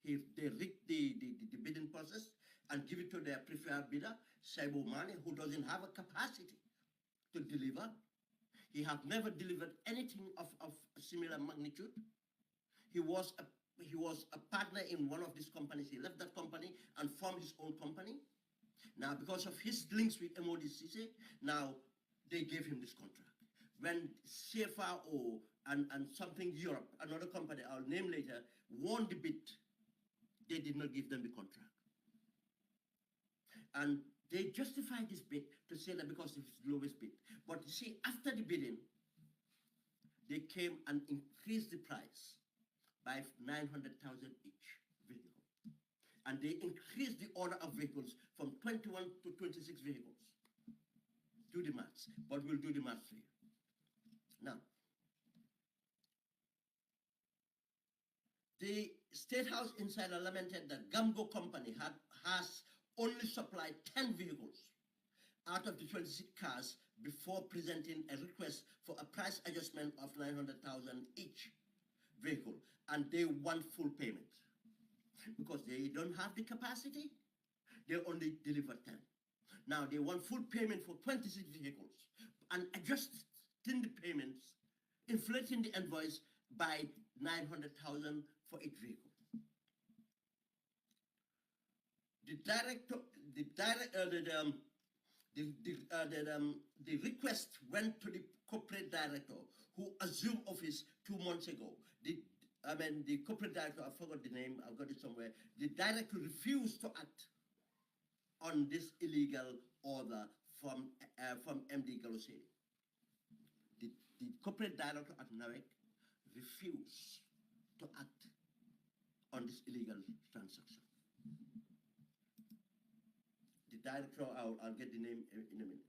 they rig the bidding process and give it to their preferred bidder, Saibo Mane, who doesn't have a capacity to deliver. He have never delivered anything of similar magnitude. He was a partner in one of these companies. He left that company and formed his own company. Now, because of his links with MODCC, now they gave him this contract. When CFRO and something Europe, another company I'll name later, won the bid, they did not give them the contract. And they justified this bid to say that because it's the lowest bid. But you see, after the bidding, they came and increased the price by 900,000 each vehicle. And they increased the order of vehicles from 21 to 26 vehicles. Do the maths, but we'll do the maths for you. Now, the Statehouse insider lamented that Gamgo Company has only supplied 10 vehicles out of the 26 cars before presenting a request for a price adjustment of 900,000 each vehicle, and they want full payment because they don't have the capacity. They only deliver 10. Now they want full payment for 26 vehicles and adjusting the payments, inflating the invoice by 900,000 for each vehicle. The request went to the corporate director, who assumed office 2 months ago. The corporate director, I forgot the name, I've got it somewhere. The director refused to act on this illegal order from MD Galosedi. The corporate director at NAWEC refused to act on this illegal transaction. The director, I'll get the name in a minute.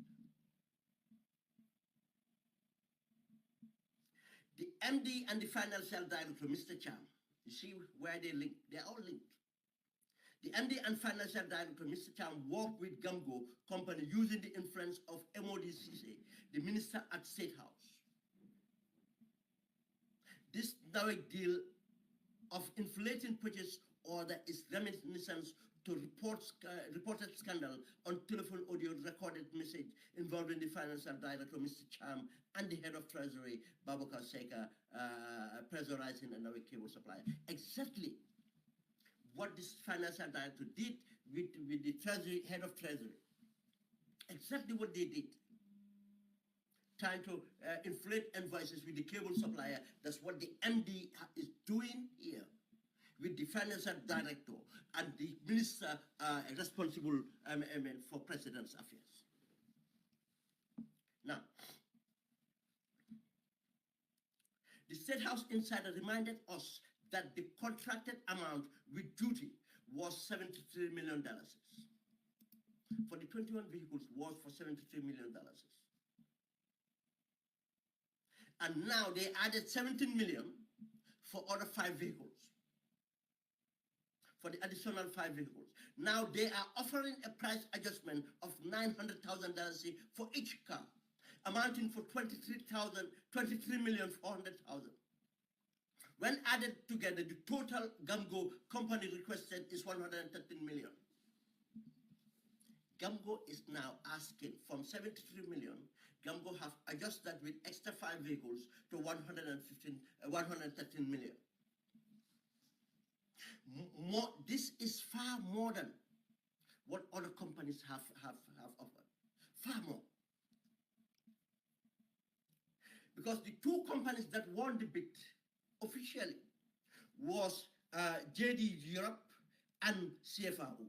The MD and the financial director, Mr. Cham, you see where they link? They're all linked. The MD and financial director, Mr. Cham, worked with Gamgo Company using the influence of MODCC, the minister at Statehouse. This NAWEC deal of inflating purchase order is reminiscent to reported scandal on telephone audio recorded message involving the financial director, Mr. Cham, and the head of treasury, Babakar Seka, pressurizing a NAWEC cable supplier. Exactly what this financial director did with the treasury, head of treasury. Exactly what they did. Trying to inflate invoices with the cable supplier. That's what the MD is doing here with the financial director and the minister responsible for president's affairs. Now, the Statehouse insider reminded us that the contracted amount with duty was $73 million. For the 21 vehicles was for $73 million. And now they added 17 million for other 5 vehicles, for the additional 5 vehicles. Now they are offering a price adjustment of $900,000 for each car, amounting for 23,400,000. When added together, the total Gamgo company requested is 113 million. Gamgo is now asking from 73 million. Gamgo have adjusted with extra 5 vehicles to 113 million. This is far more than what other companies have offered. Far more. Because the 2 companies that won the bid officially was JD Europe and CFAO.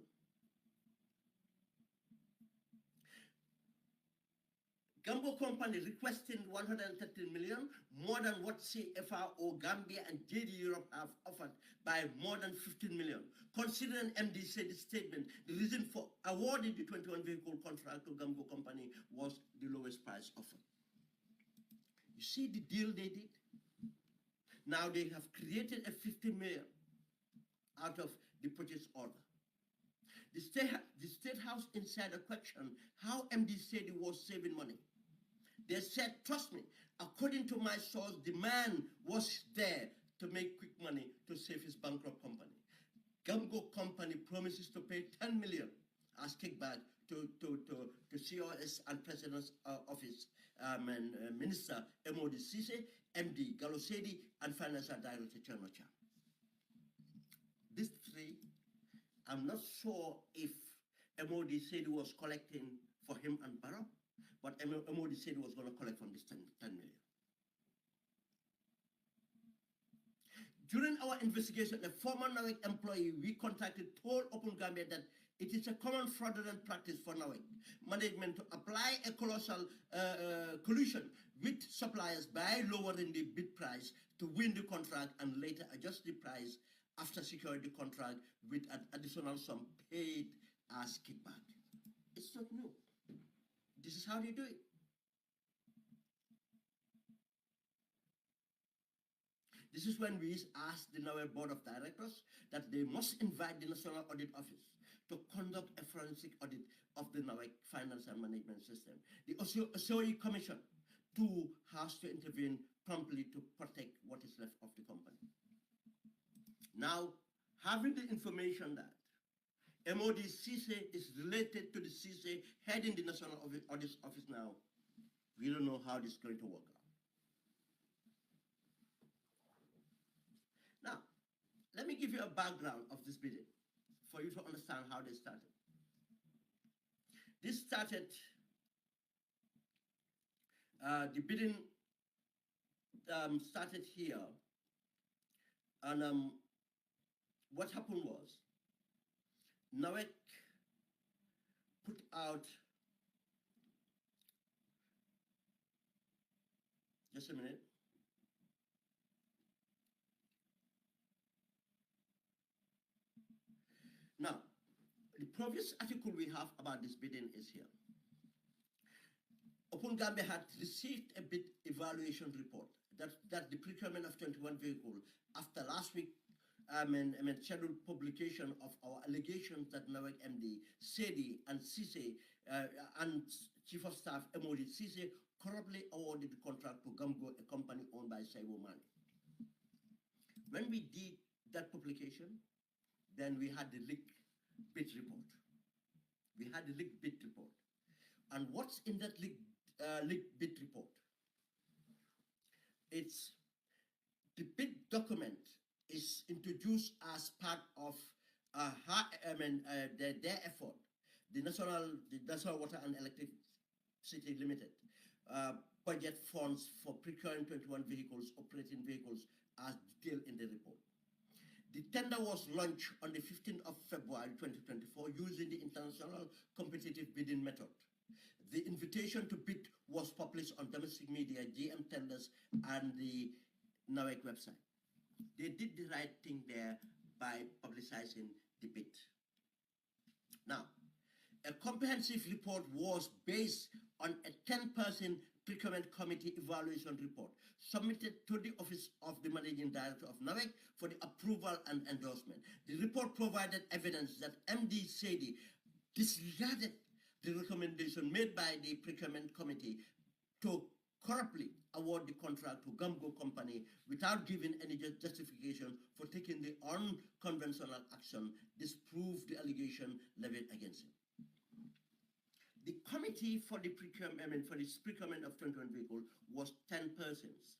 Gambo company requesting 113 million, more than what CFAO, Gambia, and JD Europe have offered by more than 15 million. Considering MD said the statement, the reason for awarding the 21 vehicle contract to Gambo company was the lowest price offered. You see the deal they did? Now they have created a 50 million out of the purchase order. The Statehouse insider questioned how MD said he was saving money. They said, trust me, according to my source, the man was there to make quick money to save his bankrupt company. Gamgo company promises to pay 10 million as kickback to COS and President's Office and Minister Emodi Sise, MD Galosedi, and Financial Director Chanocha. These 3, I'm not sure if Emodi said he was collecting for him and Barrow, but Emodi said he was going to collect from this 10 million. During our investigation, a former NAWEC employee we contacted told Open Gambia that it is a common fraudulent practice for NAWEC management to apply a colossal collusion with suppliers by lowering the bid price to win the contract and later adjust the price after securing the contract with an additional sum paid as kickback. It's not new. This is how they do it. This is when we asked the NAWEC Board of Directors that they must invite the National Audit Office to conduct a forensic audit of the NAWEC finance and management system. The OSOE Commission too has to intervene promptly to protect what is left of the company. Now, having the information that MOD Sise is related to the Sise heading the National Audit Office now, we don't know how this is going to work out. Now, let me give you a background of this bidding for you to understand how they started. This started, the bidding started here, and what happened was, NAWEC put out, just a minute. Now, the previous article we have about this bidding is here. Open Gambia had received a bid evaluation report that the procurement of 21 vehicles after last week scheduled publication of our allegations that NAWEC MD, SEDI, and Sise, and Chief of Staff Emodi Sise corruptly awarded the contract to Gamgo, a company owned by Saibo Mane. When we did that publication, then we had the leaked bid report. We had the leaked bid report. And what's in that leaked bid report? It's the bid document is introduced as part of their effort, the National Water and Electricity Limited budget funds for procuring 21 vehicles, operating vehicles, as detailed in the report. The tender was launched on the 15th of February 2024 using the International Competitive Bidding Method. The invitation to bid was published on domestic media, GM Tenders, and the NAWEC website. They did the right thing there by publicizing the bid. Now, a comprehensive report was based on a 10-person Procurement Committee Evaluation Report submitted to the Office of the Managing Director of NAWEC for the approval and endorsement. The report provided evidence that MD Sedi disregarded the recommendation made by the Procurement Committee to corruptly award the contract to Gamgo Company without giving any justification for taking the unconventional action. Disproved the allegation levied against him. The committee for the procurement of 21 vehicles was 10 persons.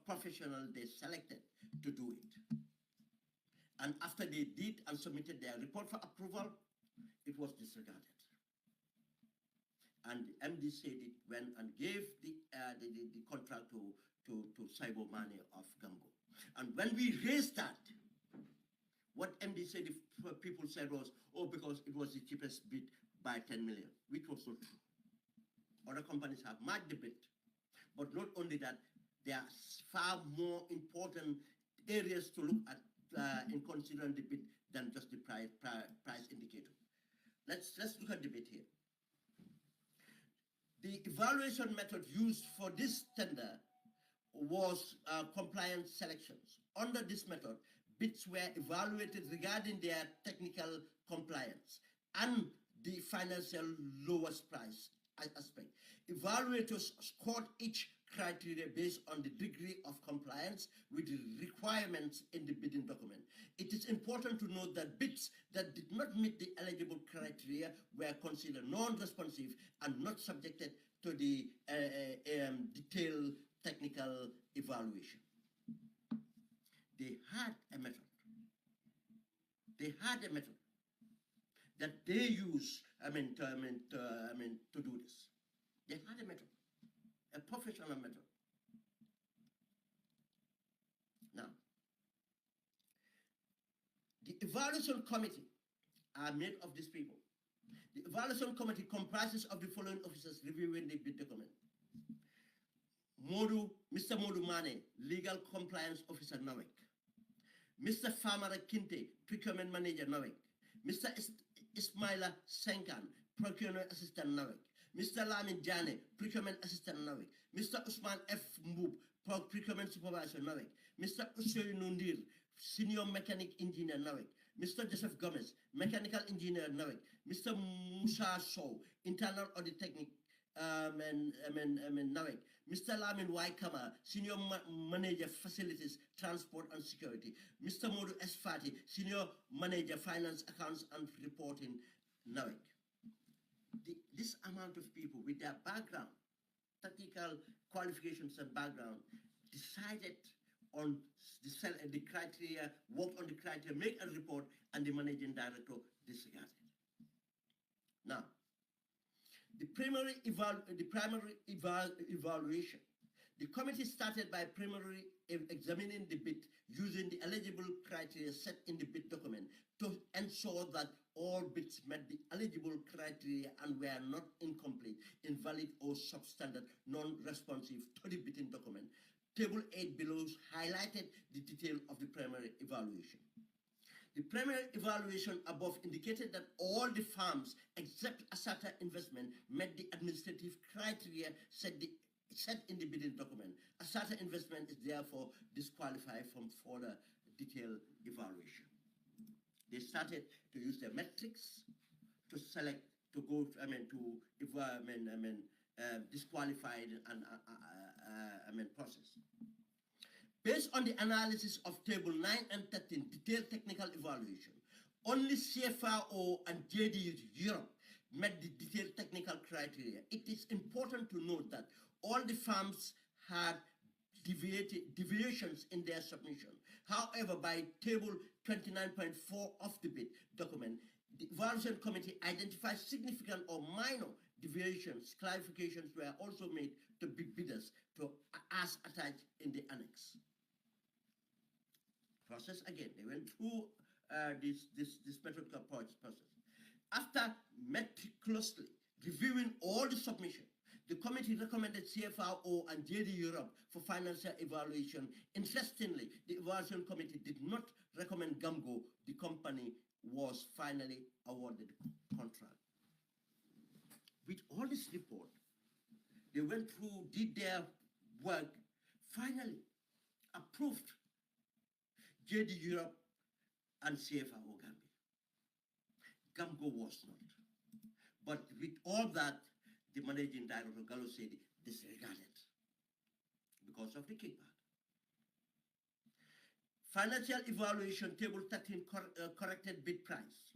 Professionals they selected to do it. And after they did and submitted their report for approval, it was disregarded. And the MD said it went and gave the contract to Cyber Money of Gamgo. And when we raised that, what MD said, people said was, oh, because it was the cheapest bid by 10 million, which was not true. Other companies have made the bid. But not only that, there are far more important areas to look at in considering the bid than just the price indicator. Let's look at the bid here. The evaluation method used for this tender was compliance selections. Under this method, bids were evaluated regarding their technical compliance and the financial lowest price aspect. Evaluators scored each criteria based on the degree of compliance with the requirements in the bidding document. It is important to note that bids that did not meet the eligible criteria were considered non-responsive and not subjected to the detailed technical evaluation. They had a method. They had a method that they use, to do this. They had a method, a professional method. Now, the evaluation committee are made of these people. The evaluation committee comprises of the following officers reviewing the bid document. Mr. Modu Mane, Legal Compliance Officer, NAWEC. Mr. Famara Kinte, Procurement Manager, NAWEC. Mr. Ismaila Senkan, Procurement Assistant, NAWEC. Mr. Lamin Jane, Procurement Assistant, NAWEC. Mr. Usman F. Mbub, Procurement Supervisor, NAWEC. Mr. Usoy Nundir, Senior Mechanic Engineer, NAWEC. Mr. Joseph Gomez, Mechanical Engineer, NAWEC. Mr. Musa Sow, Internal Audit Technique, NAWEC. Mr. Lamin Waikama, Senior Manager Facilities, Transport and Security. Mr. Modu Esfati, Senior Manager Finance, Accounts and Reporting, NAWEC. This amount of people with their background, technical qualifications and background, decided on the criteria, worked on the criteria, make a report, and the managing director disregarded. Now, the primary evaluation. The committee started by primarily examining the bid using the eligible criteria set in the bid document to ensure that all bids met the eligible criteria and were not incomplete, invalid, or substandard, non-responsive to the bidding document. Table 8 below highlighted the detail of the primary evaluation. The primary evaluation above indicated that all the firms except Asata Investment met the administrative criteria set in the bidding document. Asata Investment is therefore disqualified from further detailed evaluation. They started to use their metrics to select, to go, disqualified and process. Based on the analysis of Table 9 and 13, detailed technical evaluation, only CFRO and JD Europe met the detailed technical criteria. It is important to note that all the firms had deviations in their submission. However, by Table 29.4 of the bid document, the evaluation committee identified significant or minor deviations. Clarifications were also made to bidders as attached in the annex. Process again, they went through this method process. After meticulously reviewing all the submissions, the committee recommended CFRO and JD Europe for financial evaluation. Interestingly, the evaluation committee did not recommend Gamgo. The company was finally awarded the contract. With all this report, They went through, did their work, finally approved JD Europe and CFAO Gambia. Gamgo was not. But with all that, the managing director, Gallo, said disregarded because of the kickback. Financial evaluation table 13 corrected bid price.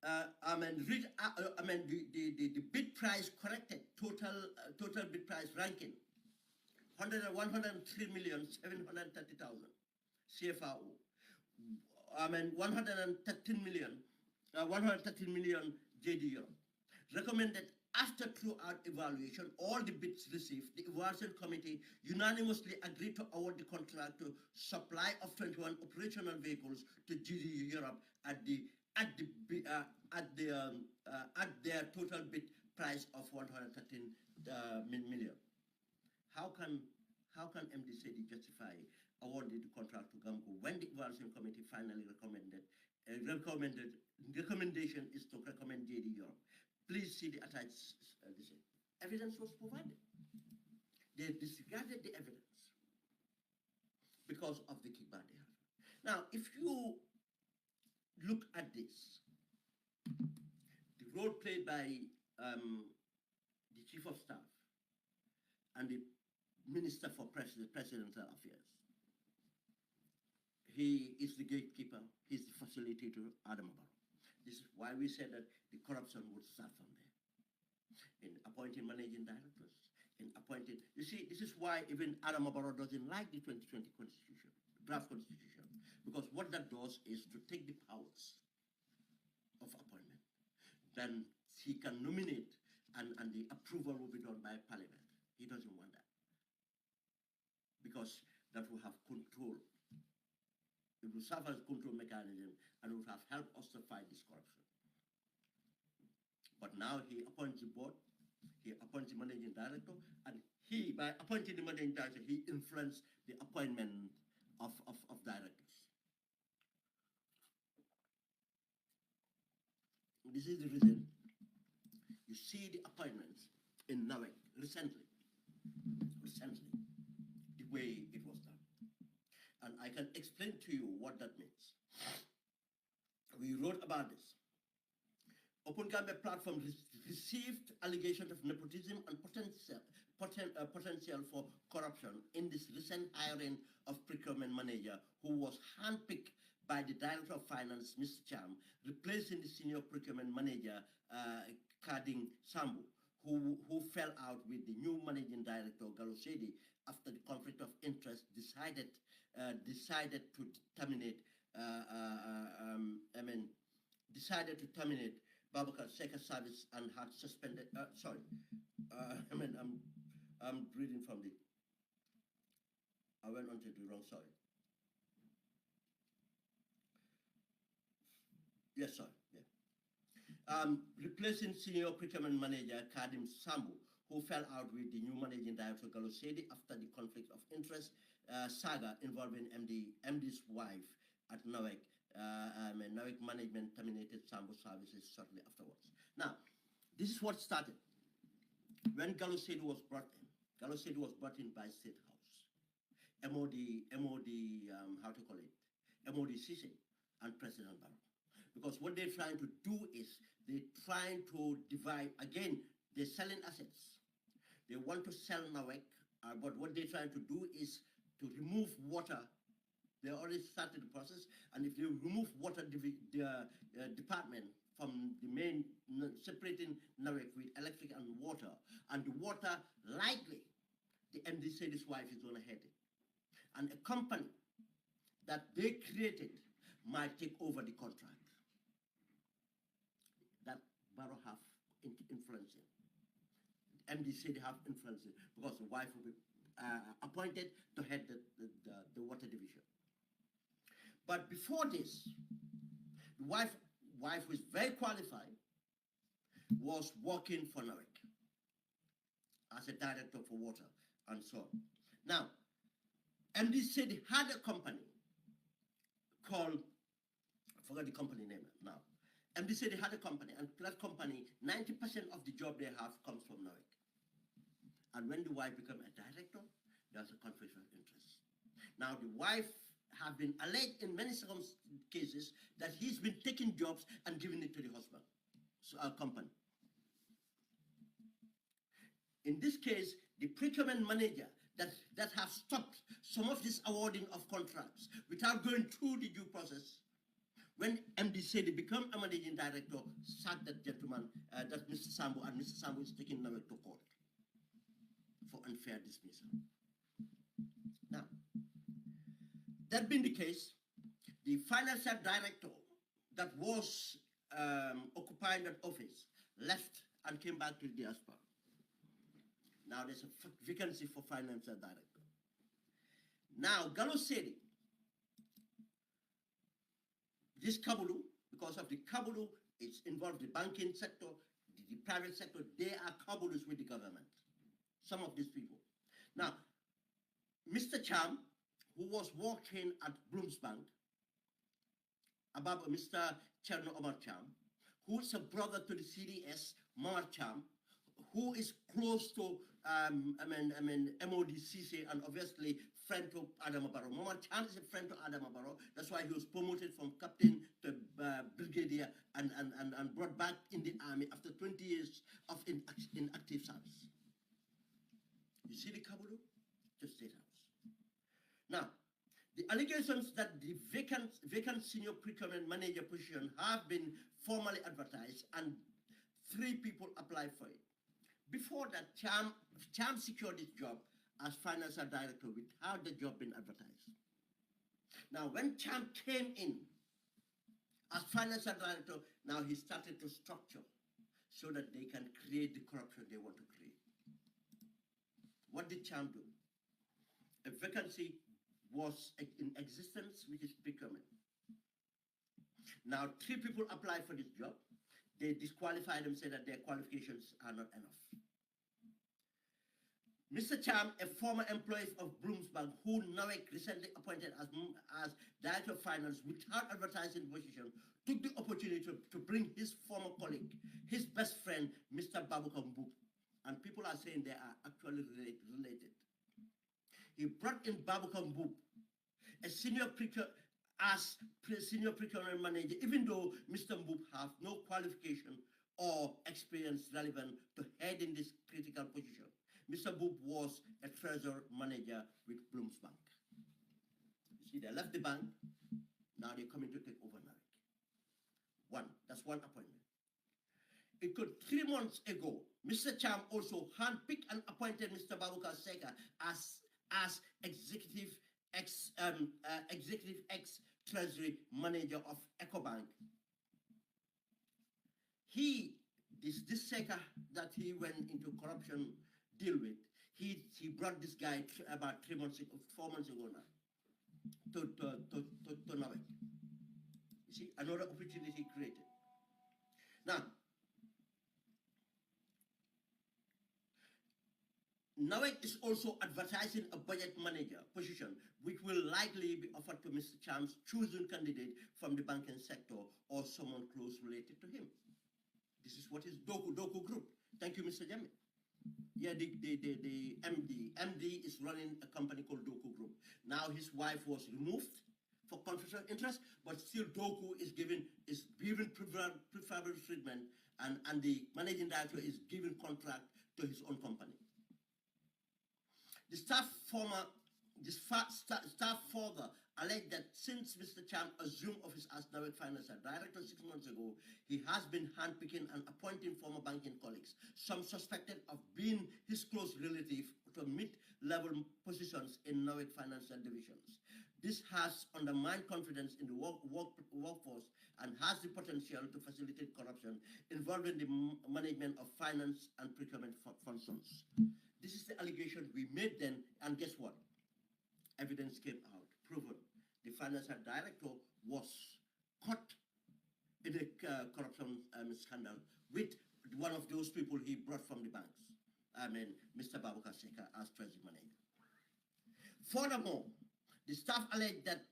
The bid price corrected total bid price ranking 103,730,000 CFAO. 113 million JD Euro. Recommended after throughout evaluation, all the bids received, the evaluation committee unanimously agreed to award the contract to supply of 21 operational vehicles to JD Europe at their total bid price of 113 million. How can MDC justify awarding the contract to GAMCO when the evaluation committee finally recommendation is to recommend JD Europe? Please see the attached evidence was provided. They disregarded the evidence because of the kickback they have. Now, if you look at this, the role played by the Chief of Staff and the Minister for Presidential Affairs, he is the gatekeeper, he's the facilitator, Adam Barrow. This is why we said that the corruption would start from there. In appointing managing directors, in appointing, you see, this is why even Adam Barrow doesn't like the 2020 constitution, draft constitution, because what that does is to take the powers of appointment. Then he can nominate and the approval will be done by parliament. He doesn't want that. Because that will have control. It will serve as a control mechanism and will have helped us to fight this corruption. But now he appoints the board, he appoints the managing director, and he, by appointing the managing director, he influenced the appointment of directors. This is the reason you see the appointments in NAWEC recently, the way it was done. And I can explain to you what that means. We wrote about this. Open Gambia platform received allegations of nepotism and potential for corruption in this recent hiring of procurement manager who was handpicked by the Director of Finance, Mr. Cham, replacing the senior procurement manager, Kading Sambu, who fell out with the new managing director, Galosedi, after the conflict of interest decided to terminate Babakar Sekar service and had suspended. I'm reading from the. I went on to the wrong. Sorry. Yes, sir. Yeah. Replacing senior procurement manager Kadim Sambu, who fell out with the new managing director Galosedi after the conflict of interest saga involving MD's wife at NAWEC. NAWEC management terminated Sambu services shortly afterwards. Now, this is what started. When Galosedi was brought in, Galosedi was brought in by Statehouse, MOD, MOD CC and President Barrow. Because what they're trying to do is they're trying to divide, again, they're selling assets. They want to sell NAWEC, but what they're trying to do is to remove water. They already started the process, and if they remove water department from the main, separating NAWEC with electric and water, and the water, likely, the MD said his wife is going to head it. And a company that they created might take over the contract. That Barrow have influence in. MD said they have influence in because the wife will be appointed to head the water division. But before this, the wife who is very qualified was working for NAWEC as a director for water and so on. Now, MD said he had a company called, I forgot the company name now. MD said they had a company, and that company, 90% of the job they have comes from NAWEC. And when the wife became a director, there's a conflict of interest. Now, the wife have been alleged in many cases that he's been taking jobs and giving it to the husband, so our company. In this case, the procurement manager that have stopped some of this awarding of contracts without going through the due process, when MD said they become a managing director, sacked that gentleman, that's Mr. Sambo, and Mr. Sambo is taking NAWEC to court for unfair dismissal. Now, that being the case, the financial director that was occupying that office left and came back to the diaspora. Now there's a vacancy for financial director. Now, Gallo said this Kabulu, because of the Kabulu, it's involved the banking sector, the private sector, they are Kabulus with the government. Some of these people. Now, Mr. Cham, who was working at Bloomsbank, about Mr. Cherno Omar Cham, who is a brother to the CDS, Mar Cham, who is close to MODCC and obviously friend to Adam Barrow. Omar Cham is a friend to Adam Barrow. That's why he was promoted from captain to brigadier and brought back in the army after 20 years of inactive service. You see the Kabulu? Just Statehouse. Now, the allegations that the vacant senior procurement manager position have been formally advertised and 3 people applied for it. Before that, Cham secured his job as financial director without the job being advertised. Now, when Cham came in as financial director, now he started to structure so that they can create the corruption they want to create. What did Cham do? A vacancy was in existence, which is procurement. Now, 3 people applied for this job. They disqualified them, said that their qualifications are not enough. Mr. Cham, a former employee of Bloomsbank, who NAWEC recently appointed as Director of Finance without advertising the position, took the opportunity to bring his former colleague, his best friend, Mr. Babukar Mbub. And people are saying they are actually related. He brought in Babukar Mbub, a senior procurement manager, even though Mr. Mbub have no qualification or experience relevant to head in this critical position. Mr. Mbub was a treasurer manager with Bloomsbank. You see, they left the bank, now they're coming to take over NAWEC. That's one appointment. It could 3 months ago, Mr. Cham also handpicked and appointed Mr. Babukar Seka as executive ex-treasury manager of EcoBank. This Seka that he went into corruption deal with, he brought this guy about 4 months ago now to NAWEC. You see, another opportunity created. Now, NAWEC is also advertising a budget manager position, which will likely be offered to Mr. Cham's chosen candidate from the banking sector or someone close related to him. This is what is Doku Group. Thank you, Mr. Jami. Yeah, the MD is running a company called Doku Group. Now his wife was removed for conflict of interest, but still Doku is given preferable treatment, and the managing director is giving contract to his own company. The staff further alleged that since Mr. Cham assumed office as NAWEC financial director 6 months ago, he has been handpicking and appointing former banking colleagues, some suspected of being his close relative, to mid-level positions in NAWEC financial divisions. This has undermined confidence in the workforce and has the potential to facilitate corruption involving the management of finance and procurement functions. This is the allegation we made then, and guess what? Evidence came out, proven. The financial director was caught in a corruption scandal with one of those people he brought from the banks. Mr. Babukar Seka as treasury manager. Furthermore, the staff alleged that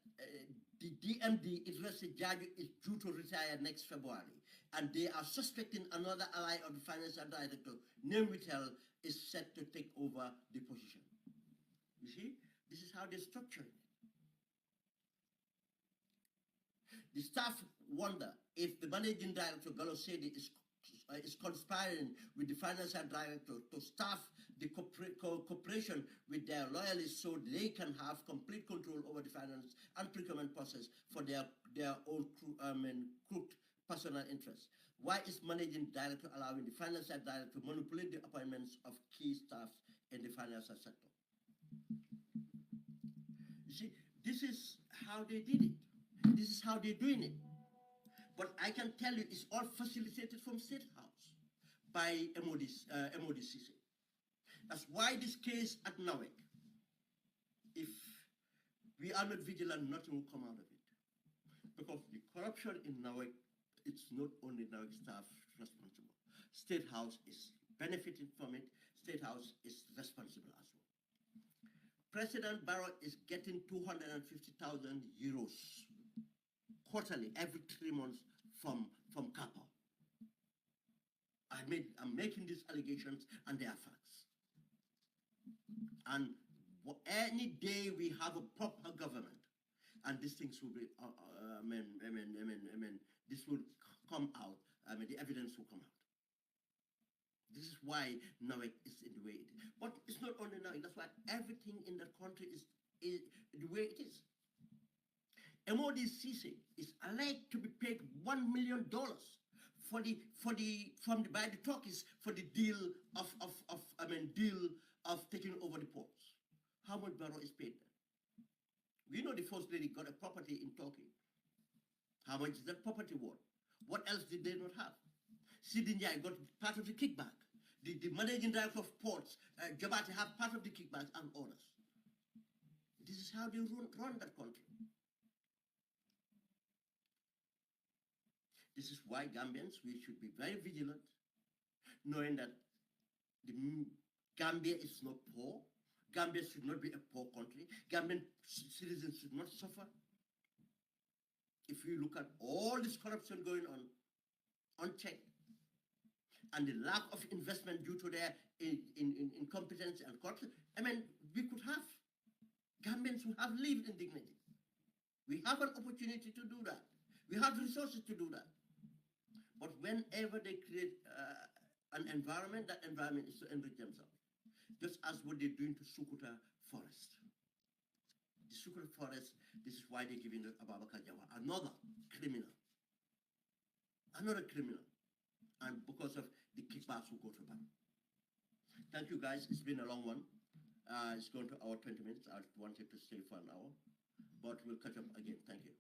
The DMD, Interested Judge, is due to retire next February, and they are suspecting another ally of the financial director, named Whittle, is set to take over the position. You see, this is how they structure it. The staff wonder if the managing director, Gallo Sedi, is conspiring with the financial director to staff the cooperation with their loyalists so they can have complete control over the finance and procurement process for their own crooked personal interests. Why is managing director allowing the financial director to manipulate the appointments of key staff in the financial sector? You see, this is how they did it. This is how they're doing it. But I can tell you, it's all facilitated from Statehouse by MODCC. That's why this case at NAWEC, if we are not vigilant, nothing will come out of it. Because the corruption in NAWEC, it's not only NAWEC staff responsible. Statehouse is benefiting from it. Statehouse is responsible as well. President Barrow is getting 250,000 euros quarterly, every 3 months from CAPA. I'm making these allegations, and they are facts. And any day we have a proper government, and these things will be, this will come out. The evidence will come out. This is why NAWEC is in the way it is. But it's not only NAWEC. That's why everything in the country is the way it is. MODCC is alleged to be paid $1 million by the Turkish for the deal of taking over the ports. How much Barrow is paid then? We know the First Lady got a property in Turkey. How much is that property worth? What else did they not have? Sidinjai got part of the kickback. The managing director of ports, Jabati, have part of the kickbacks and others. This is how they run that country. This is why Gambians, we should be very vigilant, knowing that Gambia is not poor. Gambia should not be a poor country. Gambian citizens should not suffer. If you look at all this corruption going on, unchecked, and the lack of investment due to their incompetence and corruption, we could have, Gambians who have lived in dignity. We have an opportunity to do that. We have resources to do that. But whenever they create an environment, that environment is to enrich themselves. Just as what they're doing to Sukuta Forest. The Sukuta Forest, this is why they're giving Ababakar Jawa, another criminal. Another criminal. And because of the kickbacks who go to ban. Thank you guys, it's been a long one. It's gone to our 20 minutes. I wanted to stay for an hour, but we'll catch up again. Thank you.